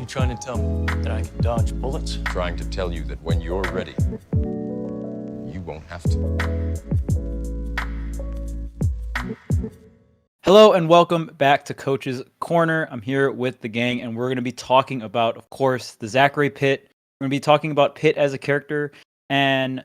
you trying to tell me? That I can dodge bullets? Trying to tell you that when you're ready, you won't have to. Hello and welcome back to Coach's Corner. I'm here with the gang and we're going to be talking about, of course, the Zackray Pit. We're going to be talking about Pit as a character. And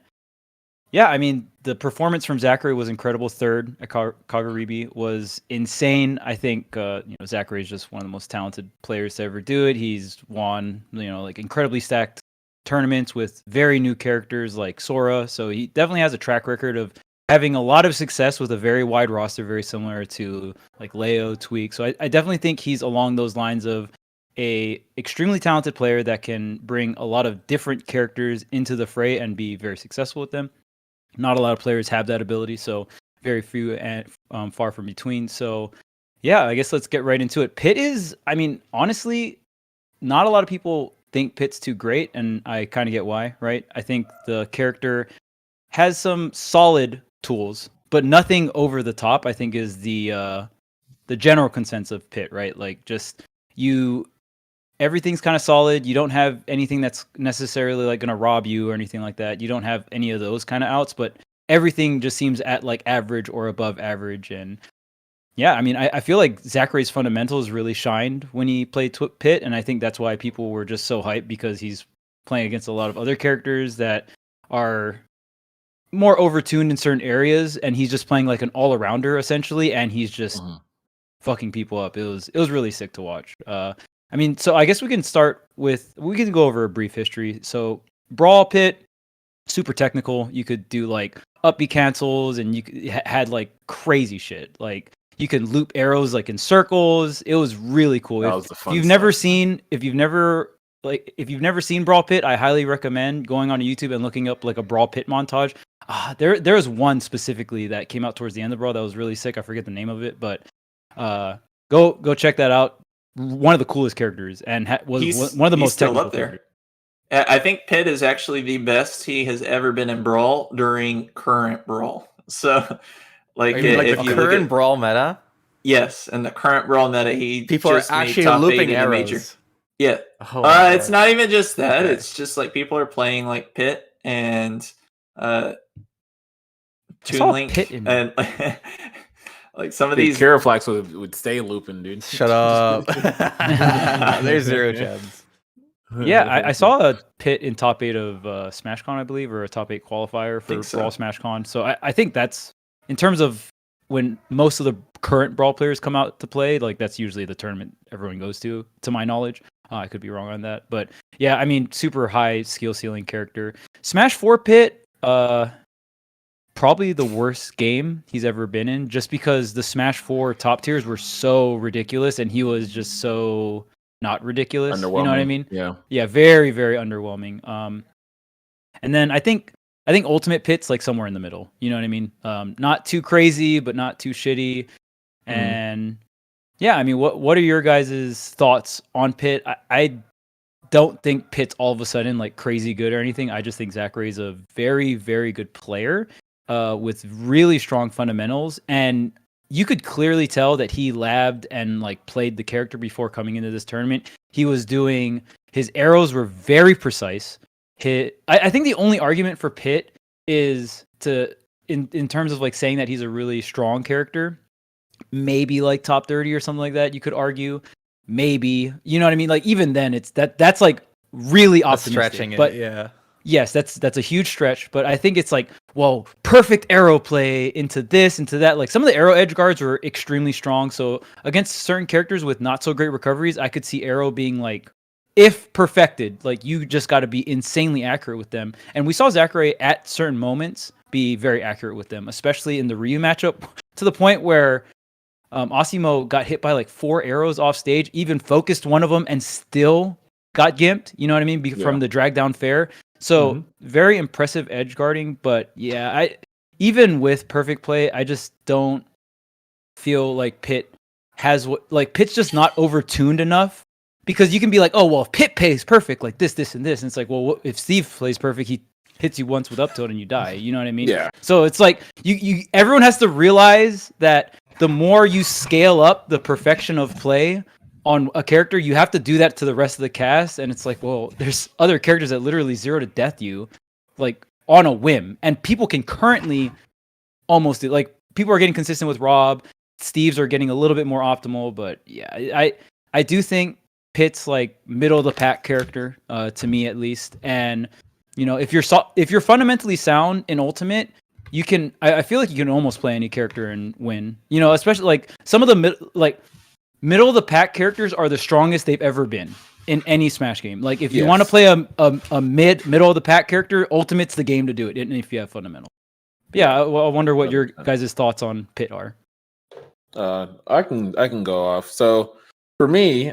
yeah, I mean, the performance from Zackray was incredible. Third at Kagaribi was insane. I think, Zackray is just one of the most talented players to ever do it. He's won, like incredibly stacked tournaments with very new characters like Sora. So he definitely has a track record of having a lot of success with a very wide roster, very similar to like Leo, Tweak. So I definitely think he's along those lines of a extremely talented player that can bring a lot of different characters into the fray and be very successful with them. Not a lot of players have that ability, so very few and far from between. So yeah, I guess let's get right into it. Pit is, I mean, honestly, not a lot of people think Pit's too great, and I kind of get why, right? I think the character has some solid tools, but nothing over the top. I think is the general consensus of Pit, right? Like just everything's kind of solid. You don't have anything that's necessarily like gonna rob you or anything like that. You don't have any of those kind of outs, but everything just seems at like average or above average. And yeah, I mean, I feel like Zackray's fundamentals really shined when he played Pit, and I think that's why people were just so hyped because he's playing against a lot of other characters that are more overtuned in certain areas, and he's just playing like an all-arounder essentially, and he's just fucking people up. It was really sick to watch. I mean, so I guess we can go over a brief history. So Brawl Pit, super technical. You could do like up B cancels, and you had like crazy shit. Like you could loop arrows like in circles. It was really cool. That was the fun if you've never seen Brawl Pit, I highly recommend going on YouTube and looking up like a Brawl Pit montage. There's one specifically that came out towards the end of Brawl that was really sick. I forget the name of it, but go check that out. One of the coolest characters, and was one of the most technical up there. characters. I think Pit is actually the best he has ever been in Brawl during current Brawl. So, like, if you current Brawl meta, yes, and the current Brawl meta, people are actually looping arrows. Yeah, it's not even just that. Okay. It's just like people are playing like Pit and Toon Link and like some of these. Caraflax would stay looping, dude. Shut up. There's zero chance. Yeah, I saw a Pit in top 8 of SmashCon, I believe, or a top 8 qualifier for Brawl SmashCon. So I think that's, in terms of when most of the current Brawl players come out to play, like that's usually the tournament everyone goes to my knowledge. I could be wrong on that. But yeah, I mean, super high skill ceiling character. Smash 4 Pit, probably the worst game he's ever been in, just because the Smash 4 top tiers were so ridiculous and he was just so not ridiculous. You know what I mean? Yeah, very, very underwhelming. And then I think Ultimate Pit's like somewhere in the middle. You know what I mean? Not too crazy, but not too shitty. And yeah, I mean, what are your guys' thoughts on Pit? I don't think Pit's all of a sudden like crazy good or anything. I just think Zackray's a very, very good player. With really strong fundamentals, and you could clearly tell that he labbed and like played the character before coming into this tournament. He was doing, his arrows were very precise. I think the only argument for Pit is in terms of like saying that he's a really strong character, maybe like top 30 or something like that. You could argue, maybe, you know what I mean? Like even then, that's like really optimistic. Stretching it, but yeah. Yes, that's a huge stretch, but I think it's like, well, perfect arrow play into this, into that. Like some of the arrow edge guards were extremely strong. So against certain characters with not so great recoveries, I could see arrow being like, if perfected, like you just got to be insanely accurate with them. And we saw Zackray at certain moments be very accurate with them, especially in the Ryu matchup, to the point where Asimo got hit by like 4 arrows off stage, even focused one of them and still got gimped. You know what I mean? From the drag down fair. So very impressive edge guarding, but yeah, even with perfect play, I just don't feel like Pit has Pit's just not overtuned enough, because you can be like, oh well, if Pit plays perfect like this, and this, and it's like, well, if Steve plays perfect, he hits you once with up tilt and you die. You know what I mean? Yeah. So it's like everyone has to realize that the more you scale up the perfection of play, on a character, you have to do that to the rest of the cast, and it's like, well, there's other characters that literally 0 to death you, like on a whim, and people can currently almost do, like people are getting consistent with Rob. Steve's are getting a little bit more optimal, but yeah, I do think Pitt's like middle of the pack character, to me at least. And you know, if you're fundamentally sound in Ultimate, you can. I feel like you can almost play any character and win. You know, especially like some of the middle of the pack characters are the strongest they've ever been in any Smash game. Like if you want to play a middle of the pack character, Ultimate's the game to do it. And if you have fundamental. But yeah, I wonder what your guys' thoughts on Pit are. I can go off. So for me,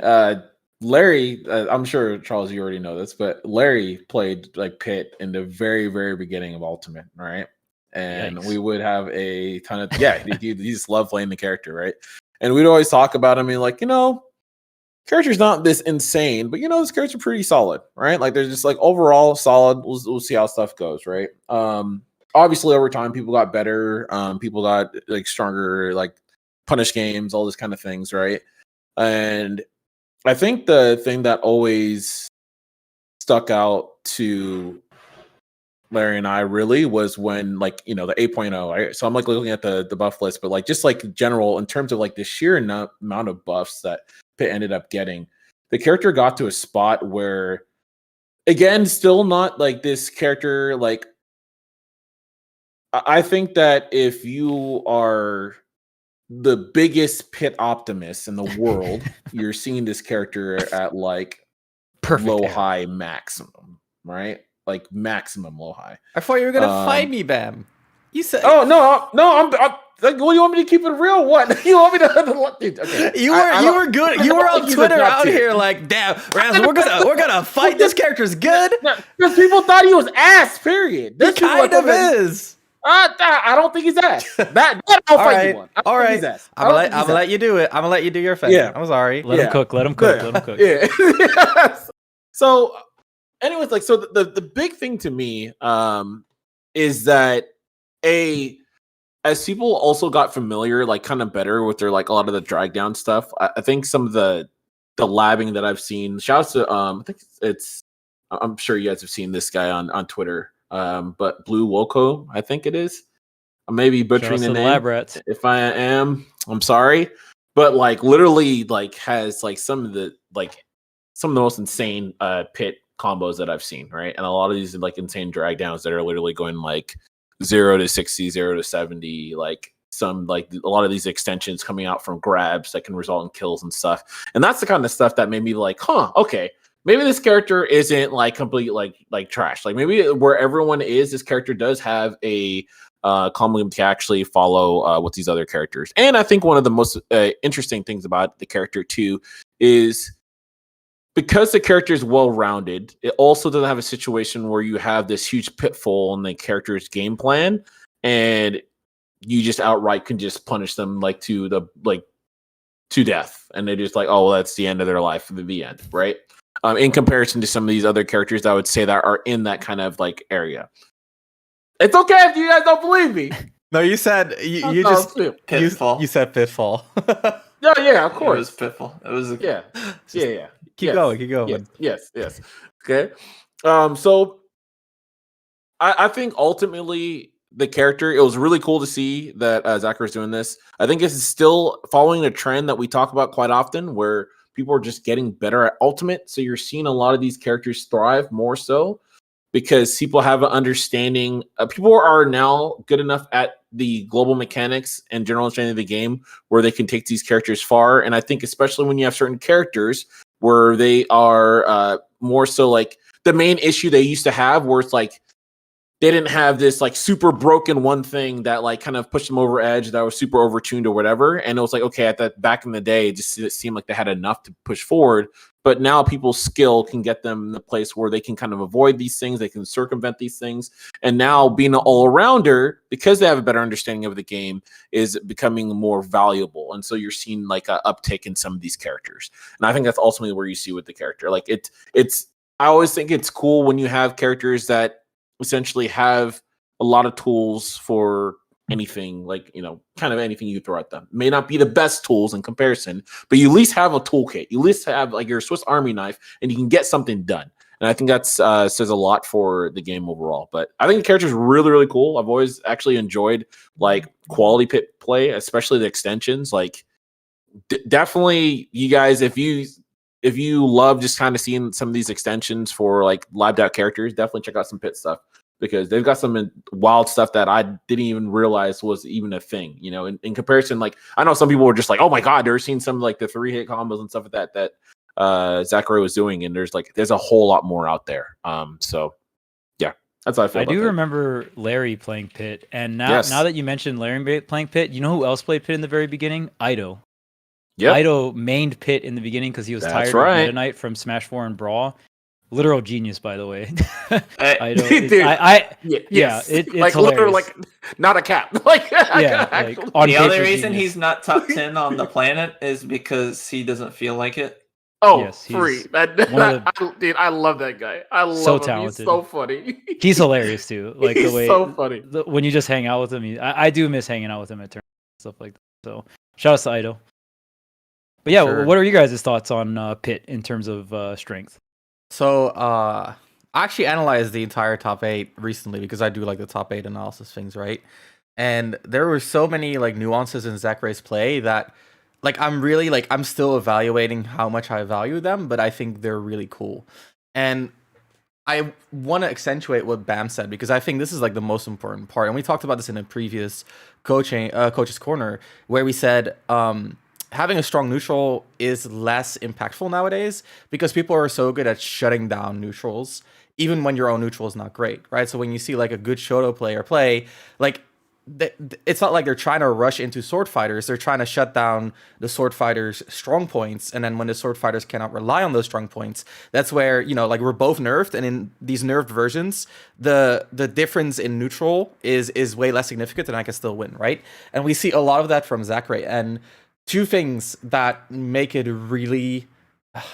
Larry, I'm sure Charles, you already know this, but Larry played like Pit in the very, very beginning of Ultimate, right? And we would have a ton of he just loved playing the character, right? And we'd always talk about him and like, you know, character's not this insane, but you know, this character's pretty solid, right? Like they're just like overall solid. We'll see how stuff goes, right? Obviously over time people got better, people got like stronger, like punish games, all this kind of things, right? And I think the thing that always stuck out to Larry and I really was when, like, you know, the 8.0, right? So I'm like looking at the buff list, but like just like general in terms of like the sheer amount of buffs that Pitt ended up getting, the character got to a spot where, again, still not like this character. Like, I think that if you are the biggest Pit optimist in the world, you're seeing this character at like Perfect low, era. high, maximum, right? Like maximum low, high. I thought you were gonna fight me, Bam. You said, "Oh no, I'm like, what do you want me to keep it real? What you want me to? Dude, okay. you were good. You were on Twitter out here like, damn, Ramses, we're gonna fight. This character's good. Because people thought he was ass. Period. He kind of is. I don't think he's ass. That I'll fight you on. All right. I'm gonna let you do it. I'm gonna let you do your thing. Yeah. I'm sorry. Let him cook. Let him cook. Yeah. So, anyways, like, so the big thing to me is that as people also got familiar, like kind of better with their like a lot of the drag down stuff, I think some of the labbing that I've seen, shouts to I think I'm sure you guys have seen this guy on Twitter, but Blue Woko, I think it is. I may be butchering the name. Lab rats. If I am, I'm sorry, but like literally like has like some of the most insane Pit combos that I've seen, right? And a lot of these like insane drag downs that are literally going like 0 to 60, 0 to 70, like some like a lot of these extensions coming out from grabs that can result in kills and stuff. And that's the kind of stuff that made me like, okay, maybe this character isn't like complete like trash. Like maybe where everyone is, this character does have a combo to actually follow with these other characters. And I think one of the most interesting things about the character too is because the character is well-rounded, it also doesn't have a situation where you have this huge pitfall in the character's game plan, and you just outright can just punish them like to death, and they're just like, oh, well, that's the end of their life, the end, right? In comparison to some of these other characters, I would say that are in that kind of like area. It's okay if you guys don't believe me. No, you said you said pitfall. Yeah, of course. It was pitfall. It was yeah. Keep going. Yes. Okay. So I think ultimately the character, it was really cool to see that Zackray's doing this. I think it's still following a trend that we talk about quite often where people are just getting better at Ultimate. So you're seeing a lot of these characters thrive more so because people have an understanding. People are now good enough at the global mechanics and general understanding of the game where they can take these characters far. And I think especially when you have certain characters where they are more so like the main issue they used to have where it's like they didn't have this like super broken one thing that like kind of pushed them over edge that was super overtuned or whatever. And it was like, okay, at that back in the day, it seemed like they had enough to push forward. But now people's skill can get them in the place where they can kind of avoid these things. They can circumvent these things. And now being an all-arounder, because they have a better understanding of the game, is becoming more valuable. And so you're seeing like an uptick in some of these characters. And I think that's ultimately where you see with the character. Like I always think it's cool when you have characters that essentially have a lot of tools for anything, like, kind of anything you throw at them. May not be the best tools in comparison, but you at least have a toolkit. You at least have like your Swiss Army knife, and you can get something done. And I think that's says a lot for the game overall. But I think the character is really, really cool. I've always actually enjoyed like quality pit play, especially the extensions. Like, definitely, you guys, if you love just kind of seeing some of these extensions for like lived out characters, definitely check out some pit stuff, because they've got some wild stuff that I didn't even realize was even a thing. In comparison, like, I know some people were just like, oh my god, they're seeing some like the 3-hit combos and stuff like that Zackray was doing, and there's a whole lot more out there. So yeah, that's how I feel. I about do that. remember Larry playing pit, and now Yes. now that you mentioned Larry playing pit, you know who else played pit in the very beginning? Ido. Yep. Ido mained pit in the beginning because he was That's tired right. of Meta Knight from Smash 4 and Brawl. Literal genius, by the way. Ido, Dude, yes. it's like hilarious. literally, like, not a cap. Like, Yeah, actually. like, on The paper, only reason genius. he's not top 10 on the planet is because he doesn't feel like it. Oh, Yes, he's free. Dude, I love that guy. I love So him. talented. He's so funny. He's hilarious too. Like He's the way so funny. when you just hang out with him. I do miss hanging out with him at tournaments and stuff like that. So shout out to Ido. But yeah, Sure. what are you guys' thoughts on Pit in terms of strength? So, I actually analyzed the entire top 8 recently because I do like the top 8 analysis things, right? And there were so many like nuances in Zackray's play that like I'm still evaluating how much I value them, but I think they're really cool. And I want to accentuate what Bam said because I think this is like the most important part. And we talked about this in a previous coach's corner where we said having a strong neutral is less impactful nowadays because people are so good at shutting down neutrals, even when your own neutral is not great, right? So when you see like a good Shoto player play, like it's not like they're trying to rush into sword fighters. They're trying to shut down the sword fighters' strong points, and then when the sword fighters cannot rely on those strong points, that's where like we're both nerfed, and in these nerfed versions, the difference in neutral is way less significant, and I can still win, right? And we see a lot of that from Zackray, and two things that make it really,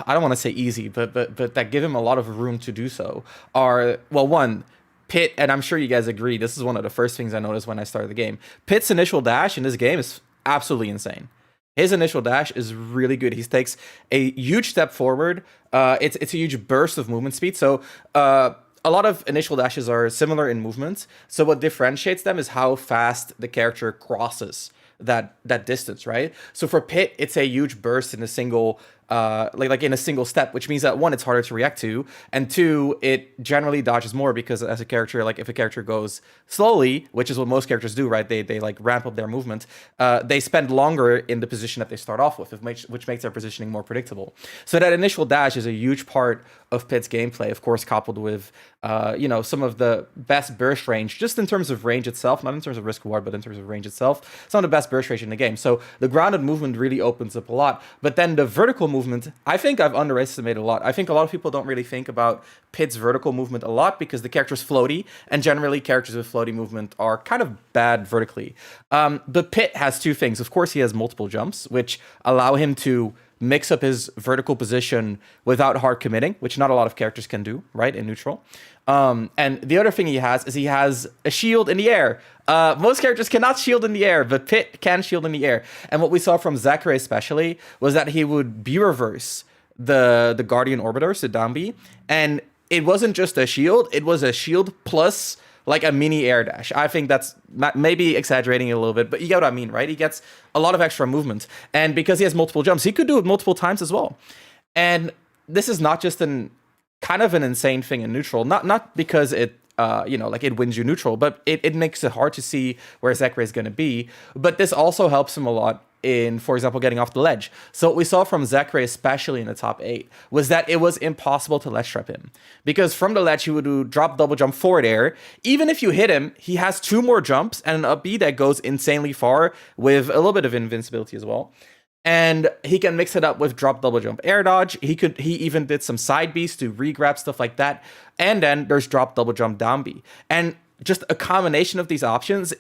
I don't want to say easy, but that give him a lot of room to do so are, well, one, Pit, and I'm sure you guys agree, this is one of the first things I noticed when I started the game. Pit's initial dash in this game is absolutely insane. His initial dash is really good. He takes a huge step forward. It's a huge burst of movement speed. So a lot of initial dashes are similar in movement. So what differentiates them is how fast the character crosses that distance, right? So for Pit, it's a huge burst in a single like in a single step, which means that one, it's harder to react to, and two, it generally dodges more because as a character, like if a character goes slowly, which is what most characters do, right? They like ramp up their movement. They spend longer in the position that they start off with, which makes their positioning more predictable. So that initial dash is a huge part of Pit's gameplay, of course, coupled with some of the best burst range, just in terms of range itself, not in terms of risk reward, but in terms of range itself, some of the best burst range in the game. So the grounded movement really opens up a lot, but then the vertical movement, I think I've underestimated a lot. I think a lot of people don't really think about Pit's vertical movement a lot because the character's floaty, and generally characters with floaty movement are kind of bad vertically. But Pit has two things. Of course, he has multiple jumps, which allow him to mix up his vertical position without hard committing, which not a lot of characters can do, right, in neutral. And the other thing he has a shield in the air. Most characters cannot shield in the air, but Pit can shield in the air. And what we saw from Zackray especially was that he would B-reverse the Guardian Orbiters, the Dambi, and it wasn't just a shield, it was a shield plus like a mini air dash. I think that's maybe exaggerating it a little bit, but you get what I mean, right? He gets a lot of extra movement. And because he has multiple jumps, he could do it multiple times as well. And this is not just kind of an insane thing in neutral, not because it like it wins you neutral, but it makes it hard to see where Zackray is going to be. But this also helps him a lot in, for example, getting off the ledge. So what we saw from Zackray, especially in the top 8, was that it was impossible to ledge trap him. Because from the ledge, he would do drop, double jump, forward air. Even if you hit him, he has 2 more jumps and an up B that goes insanely far with a little bit of invincibility as well. And he can mix it up with drop, double jump, air dodge. He even did some side Bs to re-grab, stuff like that. And then there's drop, double jump, down B. And just a combination of these options,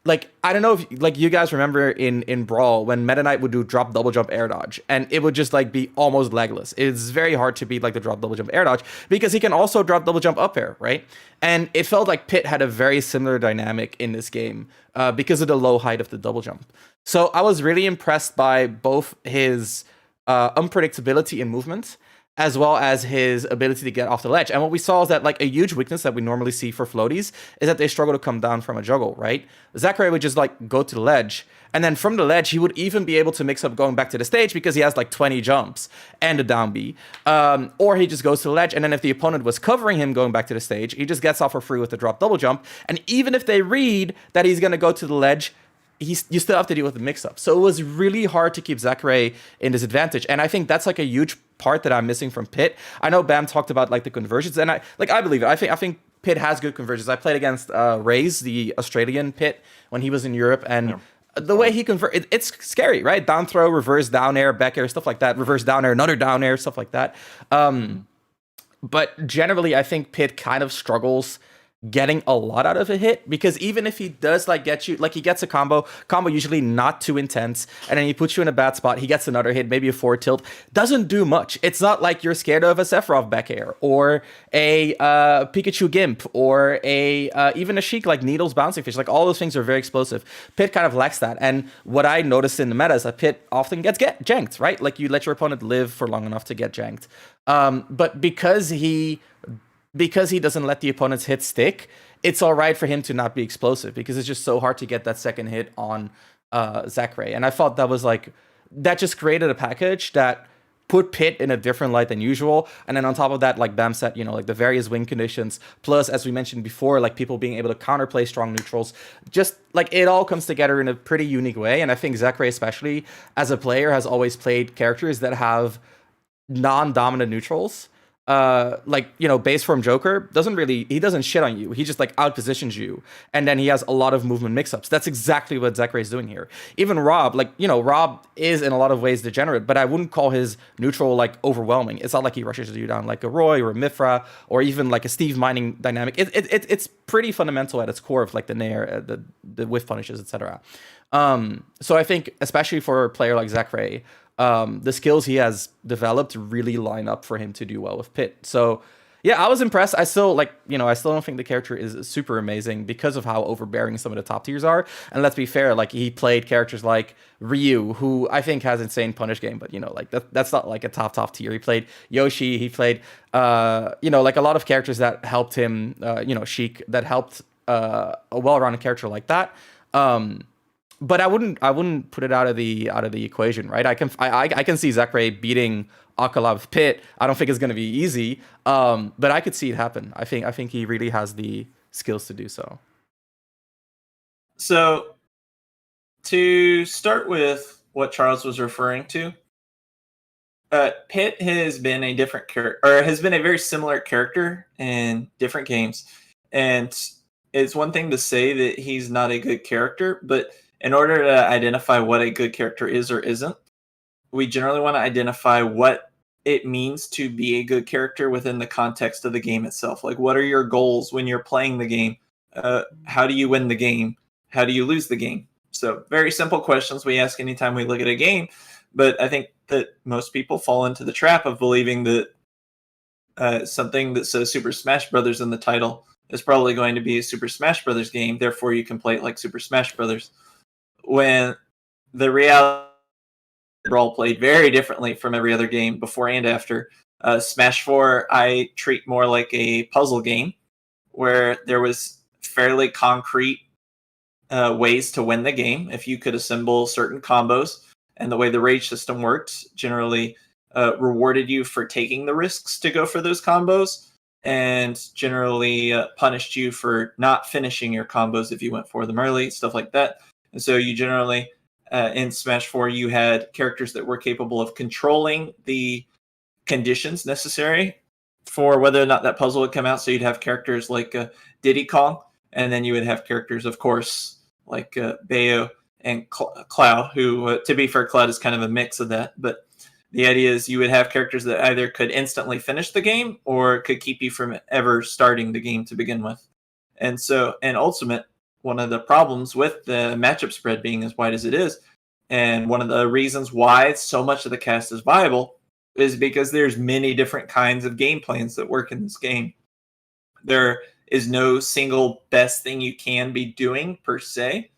like I don't know if like you guys remember in Brawl when Meta Knight would do drop double jump air dodge, and it would just like be almost legless. It's very hard to beat like the drop double jump air dodge because he can also drop double jump up air, right? And it felt like Pit had a very similar dynamic in this game because of the low height of the double jump. So I was really impressed by both his unpredictability in movement as well as his ability to get off the ledge. And what we saw is that like a huge weakness that we normally see for floaties is that they struggle to come down from a juggle, right? Zackray would just like go to the ledge, and then from the ledge, he would even be able to mix up going back to the stage because he has like 20 jumps and a down B. Or he just goes to the ledge, and then if the opponent was covering him going back to the stage, he just gets off for free with the drop double jump. And even if they read that he's gonna go to the ledge, you still have to deal with the mix-up. So it was really hard to keep Zackray in this advantage. And I think that's like a huge part that I'm missing from Pit. I know Bam talked about like the conversions, and I believe it. I think Pit has good conversions. I played against Raze, the Australian Pit, when he was in Europe, and the way he it's scary, right? Down throw, reverse down air, back air, stuff like that. Reverse down air, another down air, stuff like that. But generally, I think Pit kind of struggles getting a lot out of a hit, because even if he does like get you, like he gets a combo usually not too intense, and then he puts you in a bad spot, he gets another hit, maybe a forward tilt, doesn't do much. It's not like you're scared of a Sephiroth back air or a Pikachu Gimp or a even a Sheik like Needles bouncing fish. Like all those things are very explosive. Pit kind of lacks that, and what I noticed in the meta is that Pit often gets janked, right? Like you let your opponent live for long enough to get janked, but because he doesn't let the opponent's hit stick, it's all right for him to not be explosive because it's just so hard to get that second hit on Zackray. And I thought that was like, that just created a package that put Pit in a different light than usual. And then on top of that, like Bam said, you know, like the various win conditions, plus, as we mentioned before, like people being able to counterplay strong neutrals, just like it all comes together in a pretty unique way. And I think Zackray, especially as a player, has always played characters that have non-dominant neutrals. Like, you know, base form Joker he doesn't shit on you. He just like out positions you, and then he has a lot of movement mix-ups. That's exactly what Zackray is doing here. Even Rob, like, you know, Rob is in a lot of ways degenerate, but I wouldn't call his neutral like overwhelming. It's not like he rushes you down like a Roy or a Mifra or even like a Steve mining dynamic. It's pretty fundamental at its core of like the nair, the whiff punishes, etc. So I think especially for a player like Zackray, the skills he has developed really line up for him to do well with Pit. So yeah, I was impressed. I still don't think the character is super amazing because of how overbearing some of the top tiers are. And let's be fair, like he played characters like Ryu, who I think has insane punish game, but you know, like that's not like a top tier. He played Yoshi, he played you know, like a lot of characters that helped him, you know, Sheik, that helped a well-rounded character like that. But I wouldn't put it out of the equation, right? I can see Zackray beating Akala with Pit. I don't think it's going to be easy, but I could see it happen. I think he really has the skills to do so. So, to start with what Charles was referring to, Pit has been a different character, or has been a very similar character in different games, and it's one thing to say that he's not a good character, but in order to identify what a good character is or isn't, we generally want to identify what it means to be a good character within the context of the game itself. Like, what are your goals when you're playing the game? How do you win the game? How do you lose the game? So very simple questions we ask anytime we look at a game. But I think that most people fall into the trap of believing that something that says Super Smash Brothers in the title is probably going to be a Super Smash Brothers game. Therefore, you can play it like Super Smash Brothers. When the reality Brawl played very differently from every other game before and after. Smash 4 I treat more like a puzzle game where there was fairly concrete ways to win the game if you could assemble certain combos, and the way the rage system worked generally rewarded you for taking the risks to go for those combos, and generally punished you for not finishing your combos if you went for them early, stuff like that. And so you generally, in Smash 4, you had characters that were capable of controlling the conditions necessary for whether or not that puzzle would come out. So you'd have characters like Diddy Kong, and then you would have characters, of course, like Bayo and Cloud, who, to be fair, Cloud is kind of a mix of that. But the idea is you would have characters that either could instantly finish the game or could keep you from ever starting the game to begin with. And so in Ultimate, one of the problems with the matchup spread being as wide as it is, and one of the reasons why so much of the cast is viable, is because there's many different kinds of game plans that work in this game. There is no single best thing you can be doing per se,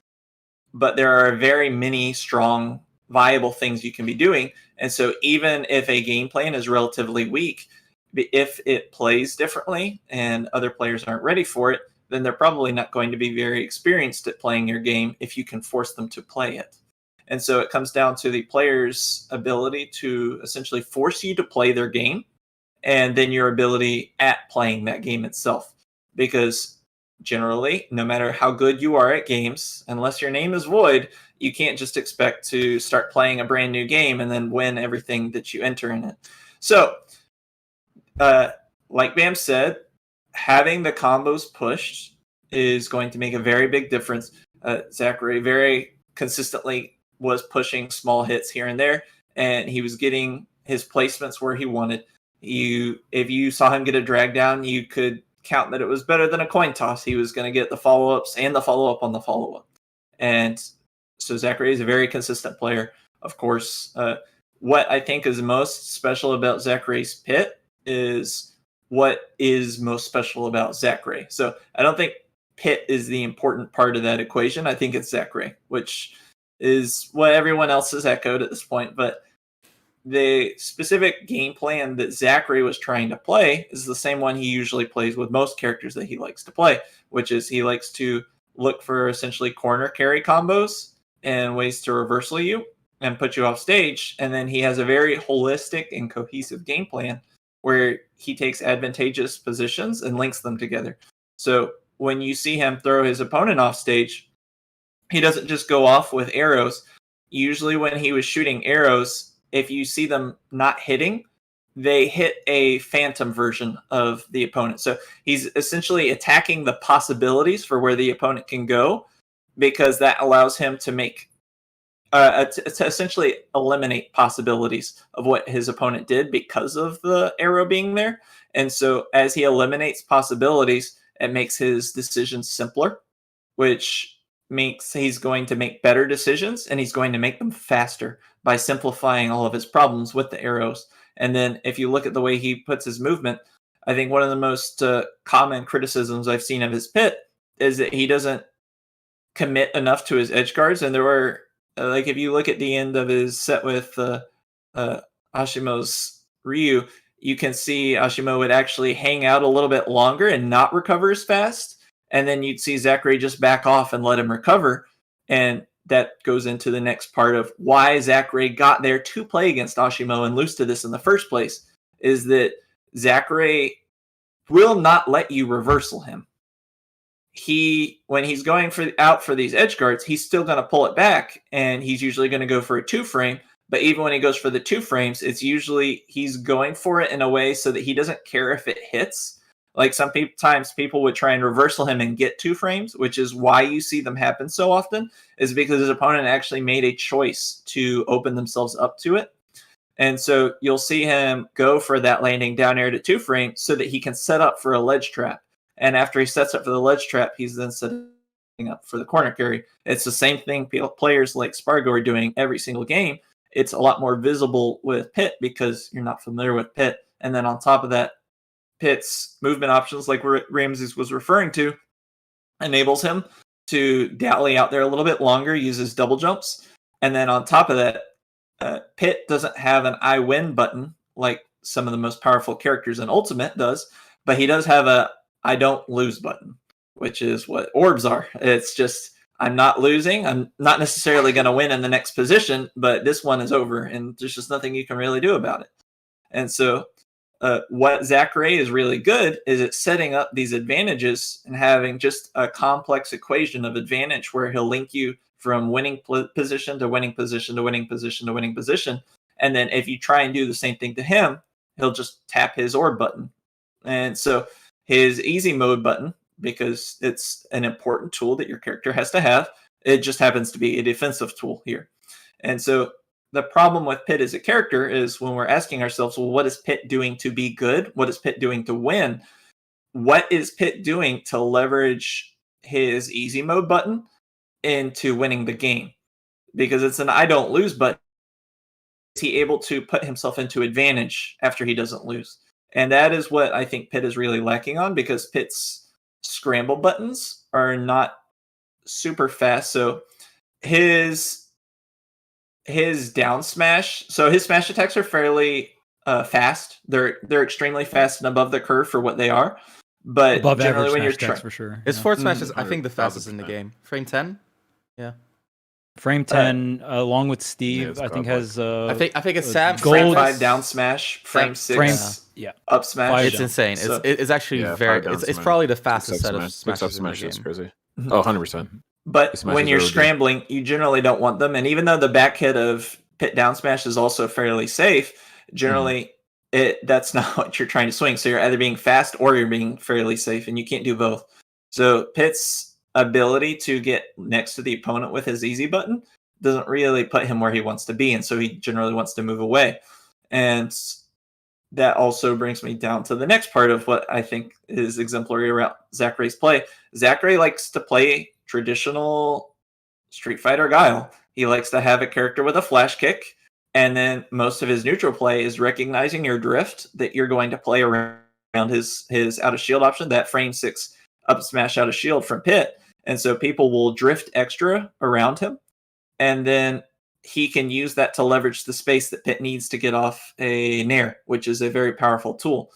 but there are very many strong, viable things you can be doing. And so even if a game plan is relatively weak, if it plays differently and other players aren't ready for it, then they're probably not going to be very experienced at playing your game if you can force them to play it. And so it comes down to the player's ability to essentially force you to play their game, and then your ability at playing that game itself. Because generally, no matter how good you are at games, unless your name is Void, you can't just expect to start playing a brand new game and then win everything that you enter in it. So, like BAM said, having the combos pushed is going to make a very big difference. Zackray very consistently was pushing small hits here and there, and he was getting his placements where he wanted. If you saw him get a drag down, you could count that it was better than a coin toss. He was going to get the follow-ups and the follow-up on the follow-up. And so Zackray is a very consistent player. Of course, what I think is most special about Zackray's pit is what is most special about Zackray. So I don't think pit is the important part of that equation. I think it's Zackray, which is what everyone else has echoed at this point. But the specific game plan that Zackray was trying to play is the same one he usually plays with most characters that he likes to play, which is he likes to look for essentially corner carry combos and ways to reversal you and put you off stage. And then he has a very holistic and cohesive game plan where he takes advantageous positions and links them together. So when you see him throw his opponent off stage, he doesn't just go off with arrows. Usually when he was shooting arrows, if you see them not hitting, they hit a phantom version of the opponent. So he's essentially attacking the possibilities for where the opponent can go, because that allows him to make to essentially eliminate possibilities of what his opponent did because of the arrow being there. And so as he eliminates possibilities, it makes his decisions simpler, which means he's going to make better decisions, and he's going to make them faster by simplifying all of his problems with the arrows. And then if you look at the way he puts his movement, I think one of the most common criticisms I've seen of his pit is that he doesn't commit enough to his edge guards. And there were, like, if you look at the end of his set with Ashimo's Ryu, you can see Ashimo would actually hang out a little bit longer and not recover as fast. And then you'd see Zackray just back off and let him recover. And that goes into the next part of why Zackray got there to play against Ashimo and lose to this in the first place, is that Zackray will not let you reversal him. When he's going out for these edge guards, he's still going to pull it back, and he's usually going to go for a 2-frame. But even when he goes for the 2 frames, it's usually he's going for it in a way so that he doesn't care if it hits. Like sometimes people would try and reversal him and get 2 frames, which is why you see them happen so often, is because his opponent actually made a choice to open themselves up to it. And so you'll see him go for that landing down air to 2 frame so that he can set up for a ledge trap. And after he sets up for the ledge trap, he's then setting up for the corner carry. It's the same thing players like Spargo are doing every single game. It's a lot more visible with Pit because you're not familiar with Pit. And then on top of that, Pit's movement options, like Ramses was referring to, enables him to dally out there a little bit longer, uses double jumps. And then on top of that, Pit doesn't have an I win button like some of the most powerful characters in Ultimate does, but he does have a I don't lose button, which is what orbs are. It's just, I'm not losing. I'm not necessarily going to win in the next position, but this one is over, and there's just nothing you can really do about it. And so what Zackray is really good is at setting up these advantages and having just a complex equation of advantage where he'll link you from winning position to winning position to winning position to winning position. And then if you try and do the same thing to him, he'll just tap his orb button. And so his easy mode button, because it's an important tool that your character has to have, it just happens to be a defensive tool here. And so the problem with Pit as a character is when we're asking ourselves, well, what is Pit doing to be good? What is Pit doing to win? What is Pit doing to leverage his easy mode button into winning the game, because it's an I don't lose button. Is he able to put himself into advantage after he doesn't lose? And that is what I think Pitt is really lacking on, because Pitt's scramble buttons are not super fast. So his down smash, so his smash attacks are fairly fast. They're extremely fast and above the curve for what they are. But Above generally, average when you're smash attacks for sure. His yeah. forward smash is, I think, the 100,000%. fastest in the game. Frame 10. Yeah. Frame 10, along with Steve, it's I think godlike. has. I think it's Sam. gold- frame 5 down smash, frame 6 Frame, yeah. up smash. It's insane. So- It's actually Yeah, very. 5 down It's smash, probably the 6 fastest up set of smash, 6 up smashes in the smash is game. crazy. Mhm. Oh, 100%. But Smash when is you're really good. scrambling, you generally don't want them. And even though the back hit of Pit down smash is also fairly safe, generally that's not what you're trying to swing. So you're either being fast or you're being fairly safe, and you can't do both. So Pit's ability to get next to the opponent with his easy button doesn't really put him where he wants to be, and so he generally wants to move away. And that also brings me down to the next part of what I think is exemplary around Zackray's play. Zackray likes to play traditional Street Fighter Guile. He likes to have a character with a flash kick, and then most of his neutral play is recognizing your drift that you're going to play around his out of shield option, that frame 6 up smash out of shield from Pit. And so people will drift extra around him, and then he can use that to leverage the space that Pit needs to get off a Nair, which is a very powerful tool.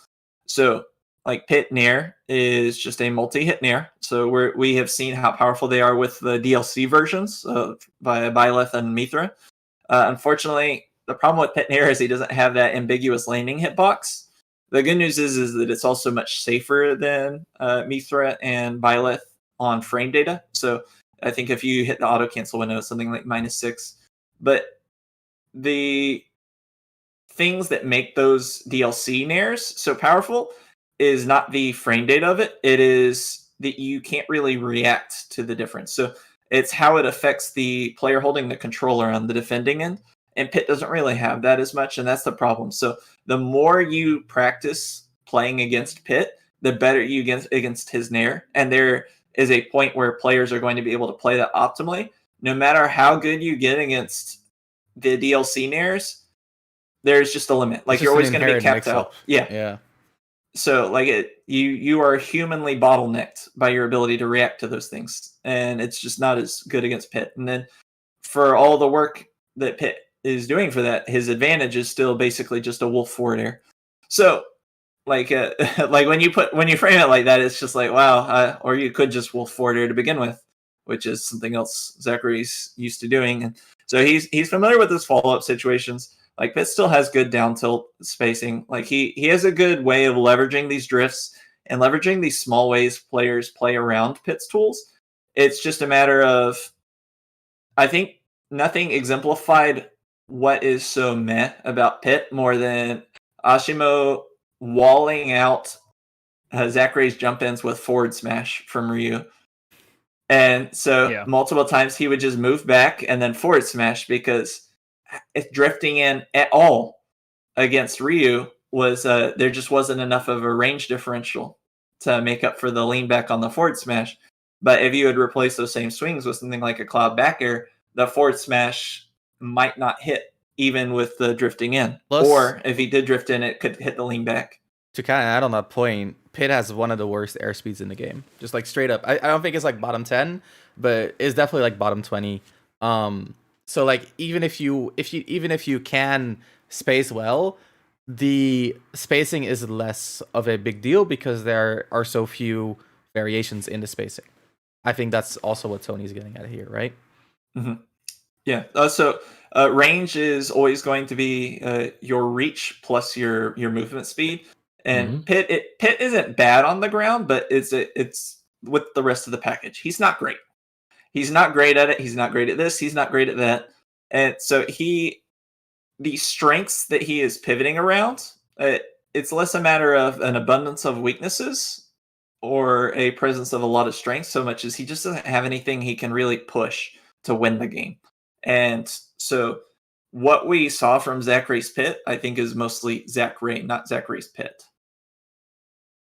So like Pit Nair is just a multi-hit Nair. So we have seen how powerful they are with the DLC versions by Byleth and Mithra. Unfortunately, the problem with Pit Nair is he doesn't have that ambiguous landing hitbox. The good news is that it's also much safer than Mithra and Byleth on frame data. So I think if you hit the auto cancel window, it's something like -6. But the things that make those DLC Nairs so powerful is not the frame data of it. It is that you can't really react to the difference. So it's how it affects the player holding the controller on the defending end. And Pit doesn't really have that as much, and that's the problem. So the more you practice playing against Pit, the better you get against his Nair. And there is a point where players are going to be able to play that optimally. No matter how good you get against the DLC Nairs, there's just a limit. Like, It's you're just always an going to be inherent capped out. mix-up. Yeah. Yeah. So like you are humanly bottlenecked by your ability to react to those things, and it's just not as good against Pit. And then for all the work that Pit is doing for that, his advantage is still basically just a wolf forward air. So like like when you frame it like that, it's just like, wow. Or you could just wolf forward air to begin with, which is something else Zackray's used to doing. And so he's familiar with those follow up situations. Like, Pit still has good down tilt spacing. Like, he has a good way of leveraging these drifts and leveraging these small ways players play around Pit's tools. It's just a matter of, I think nothing exemplified what is so meh about Pit more than Ashimo walling out Zackray's jump ins with forward smash from Ryu. And so multiple times he would just move back and then forward smash, because if drifting in at all against Ryu was there just wasn't enough of a range differential to make up for the lean back on the forward smash. But if you would replace those same swings with something like a cloud back air, the forward smash might not hit even with the drifting in. Plus, or if he did drift in, it could hit the lean back. To kind of add on that point, Pit has one of the worst airspeeds in the game. Just like straight up. I don't think it's like bottom 10, but it's definitely like bottom 20. So like even if you can space well, the spacing is less of a big deal because there are so few variations in the spacing. I think that's also what Tony's getting at here, right? Mm-hmm. Yeah. So range is always going to be your reach plus your movement speed. And Pit isn't bad on the ground, but it's with the rest of the package. He's not great. He's not great at it. He's not great at this. He's not great at that. And so the strengths that he is pivoting around, it's less a matter of an abundance of weaknesses or a presence of a lot of strengths, so much as he just doesn't have anything he can really push to win the game. And so what we saw from Zackray's Pit, I think, is mostly Zackray, not Zackray's Pit.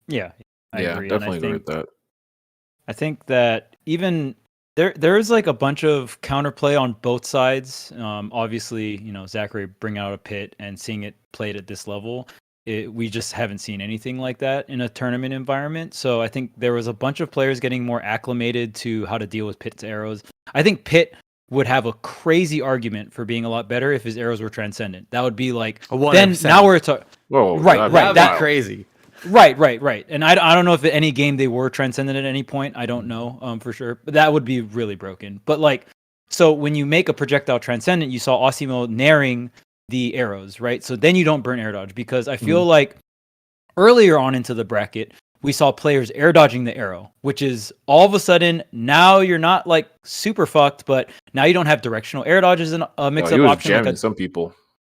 Yeah, I agree. Definitely And I agree think with that. I think that even there's like a bunch of counterplay on both sides. Obviously, Zackray bringing out a pit and seeing it played at this level. We just haven't seen anything like that in a tournament environment. So I think there was a bunch of players getting more acclimated to how to deal with Pit's arrows. I think Pit would have a crazy argument for being a lot better if his arrows were transcendent. That would be like, then 100%. now we're talking. Whoa, Right. That'd That be crazy. Right. And I don't know if at any game they were transcendent at any point. I don't know for sure, but that would be really broken. But like, so when you make a projectile transcendent, you saw Osimo naring the arrows, right? So then you don't burn air dodge, because I feel like earlier on into the bracket, we saw players air dodging the arrow, which is all of a sudden now you're not like super fucked, but now you don't have directional air dodges and a mix-up option. Jamming some people.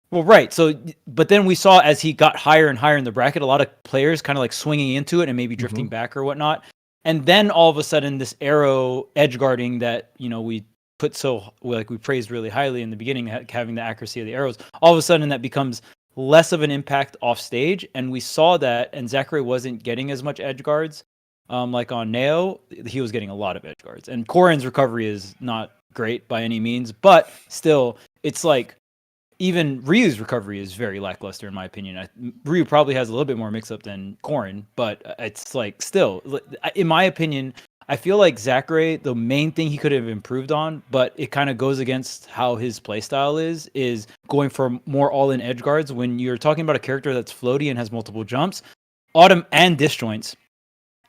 Well, right. So, but then we saw as he got higher and higher in the bracket, a lot of players kind of like swinging into it and maybe drifting back or whatnot. And then all of a sudden, this arrow edge guarding that we put we praised really highly in the beginning, having the accuracy of the arrows. All of a sudden, that becomes less of an impact off stage, and we saw that. And Zackray wasn't getting as much edge guards, like on Neo. He was getting a lot of edge guards, and Korin's recovery is not great by any means, but still, it's like. Even Ryu's recovery is very lackluster, in my opinion. Ryu probably has a little bit more mix-up than Korin, but it's like still, in my opinion, I feel like Zackray, the main thing he could have improved on, but it kind of goes against how his playstyle is going for more all-in edge guards. When you're talking about a character that's floaty and has multiple jumps, autumn and disjoints,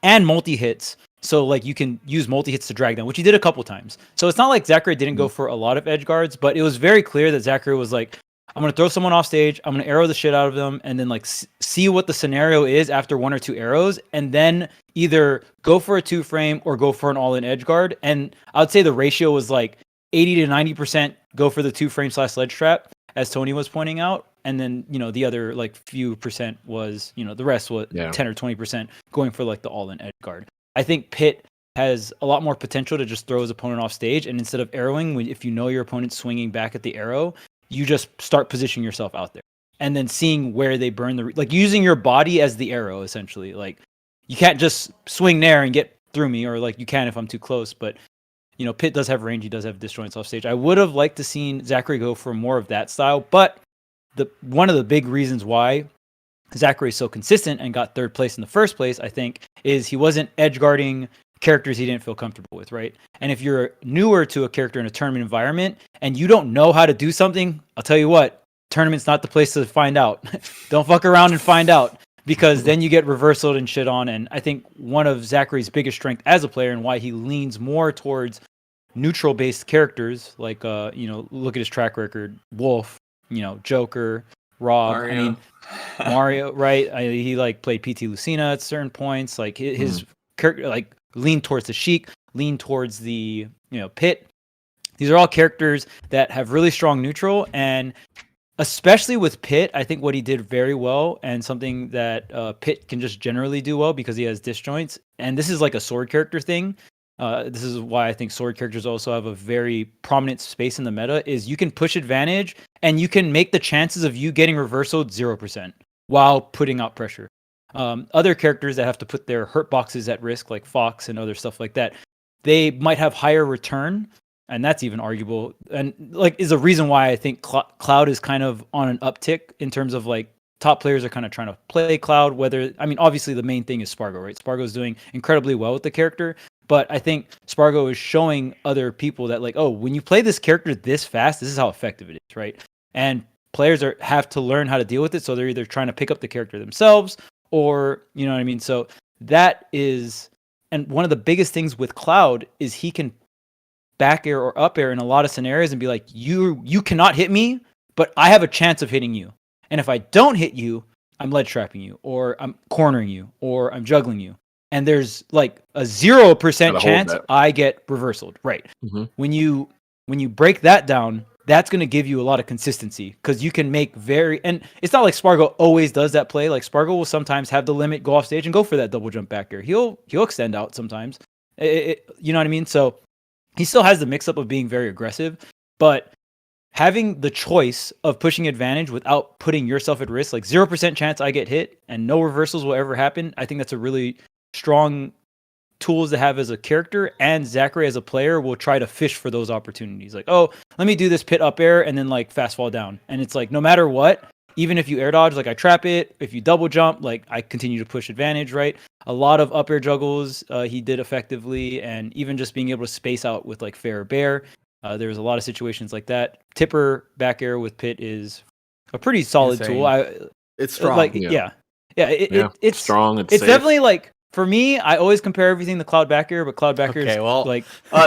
and multi-hits, so like you can use multi-hits to drag them, which he did a couple times. So it's not like Zackray didn't go for a lot of edge guards, but it was very clear that Zackray was like, I'm going to throw someone off stage, I'm going to arrow the shit out of them, and then like see what the scenario is after 1 or 2 arrows, and then either go for a 2-frame or go for an all-in edge guard. And I would say the ratio was like 80 to 90% go for the 2-frame / ledge trap, as Tony was pointing out. And then, the other like few percent was, the rest was 10 or 20% going for like the all-in edge guard. I think Pit has a lot more potential to just throw his opponent off stage, and instead of arrowing, if you know your opponent's swinging back at the arrow, you just start positioning yourself out there, and then seeing where they burn like using your body as the arrow, essentially. Like you can't just swing there and get through me, or like you can if I'm too close, but Pit does have range, he does have disjoints off stage. I would have liked to seen Zackray go for more of that style, but one of the big reasons why Zackray is so consistent and got 3rd place in the first place, I think, is he wasn't edge guarding characters he didn't feel comfortable with, right? And if you're newer to a character in a tournament environment and you don't know how to do something, I'll tell you what, tournament's not the place to find out. Don't fuck around and find out, because then you get reversaled and shit on. And I think one of Zackray's biggest strength as a player, and why he leans more towards neutral based characters, like look at his track record, Wolf, Joker, Rob, Mario. Mario, right? He like played PT Lucina at certain points. Like his character, like lean towards the Sheik, lean towards the Pit. These are all characters that have really strong neutral, and especially with Pit, I think what he did very well, and something that Pit can just generally do well because he has disjoints. And this is like a sword character thing. This is why I think sword characters also have a very prominent space in the meta, is you can push advantage and you can make the chances of you getting reversaled 0% while putting out pressure. Other characters that have to put their hurt boxes at risk, like Fox and other stuff like that, they might have higher return, and that's even arguable. And like is a reason why I think Cloud is kind of on an uptick in terms of like top players are kind of trying to play Cloud. Obviously the main thing is Spargo, right? Spargo's doing incredibly well with the character. But I think Spargo is showing other people that like, oh, when you play this character this fast, this is how effective it is, right? And players have to learn how to deal with it. So they're either trying to pick up the character themselves, or you know what I mean? So that is, and one of the biggest things with Cloud is he can back air or up air in a lot of scenarios and be like, you cannot hit me, but I have a chance of hitting you. And if I don't hit you, I'm ledge trapping you, or I'm cornering you, or I'm juggling you. And there's like a 0% chance I get reversaled, right? When you break that down, that's going to give you a lot of consistency, because you can make and it's not like Spargo always does that play. Like Spargo will sometimes have the limit, go off stage and go for that double jump back air. He'll extend out sometimes. You know what I mean? So he still has the mix up of being very aggressive, but having the choice of pushing advantage without putting yourself at risk, like 0% chance I get hit and no reversals will ever happen. I think that's a really strong tools to have as a character, and Zackray as a player will try to fish for those opportunities. Like, oh, let me do this pit up air and then like fast fall down. And it's like, no matter what, even if you air dodge, like I trap it. If you double jump, like I continue to push advantage, right? A lot of up air juggles he did effectively, and even just being able to space out with like fair bear. There's a lot of situations like that. Tipper back air with pit is a pretty solid Insane. tool. It's strong. Like, Yeah. It's strong. It's safe. definitely like, for me, I always compare everything to Cloud back air, but Cloud back air is like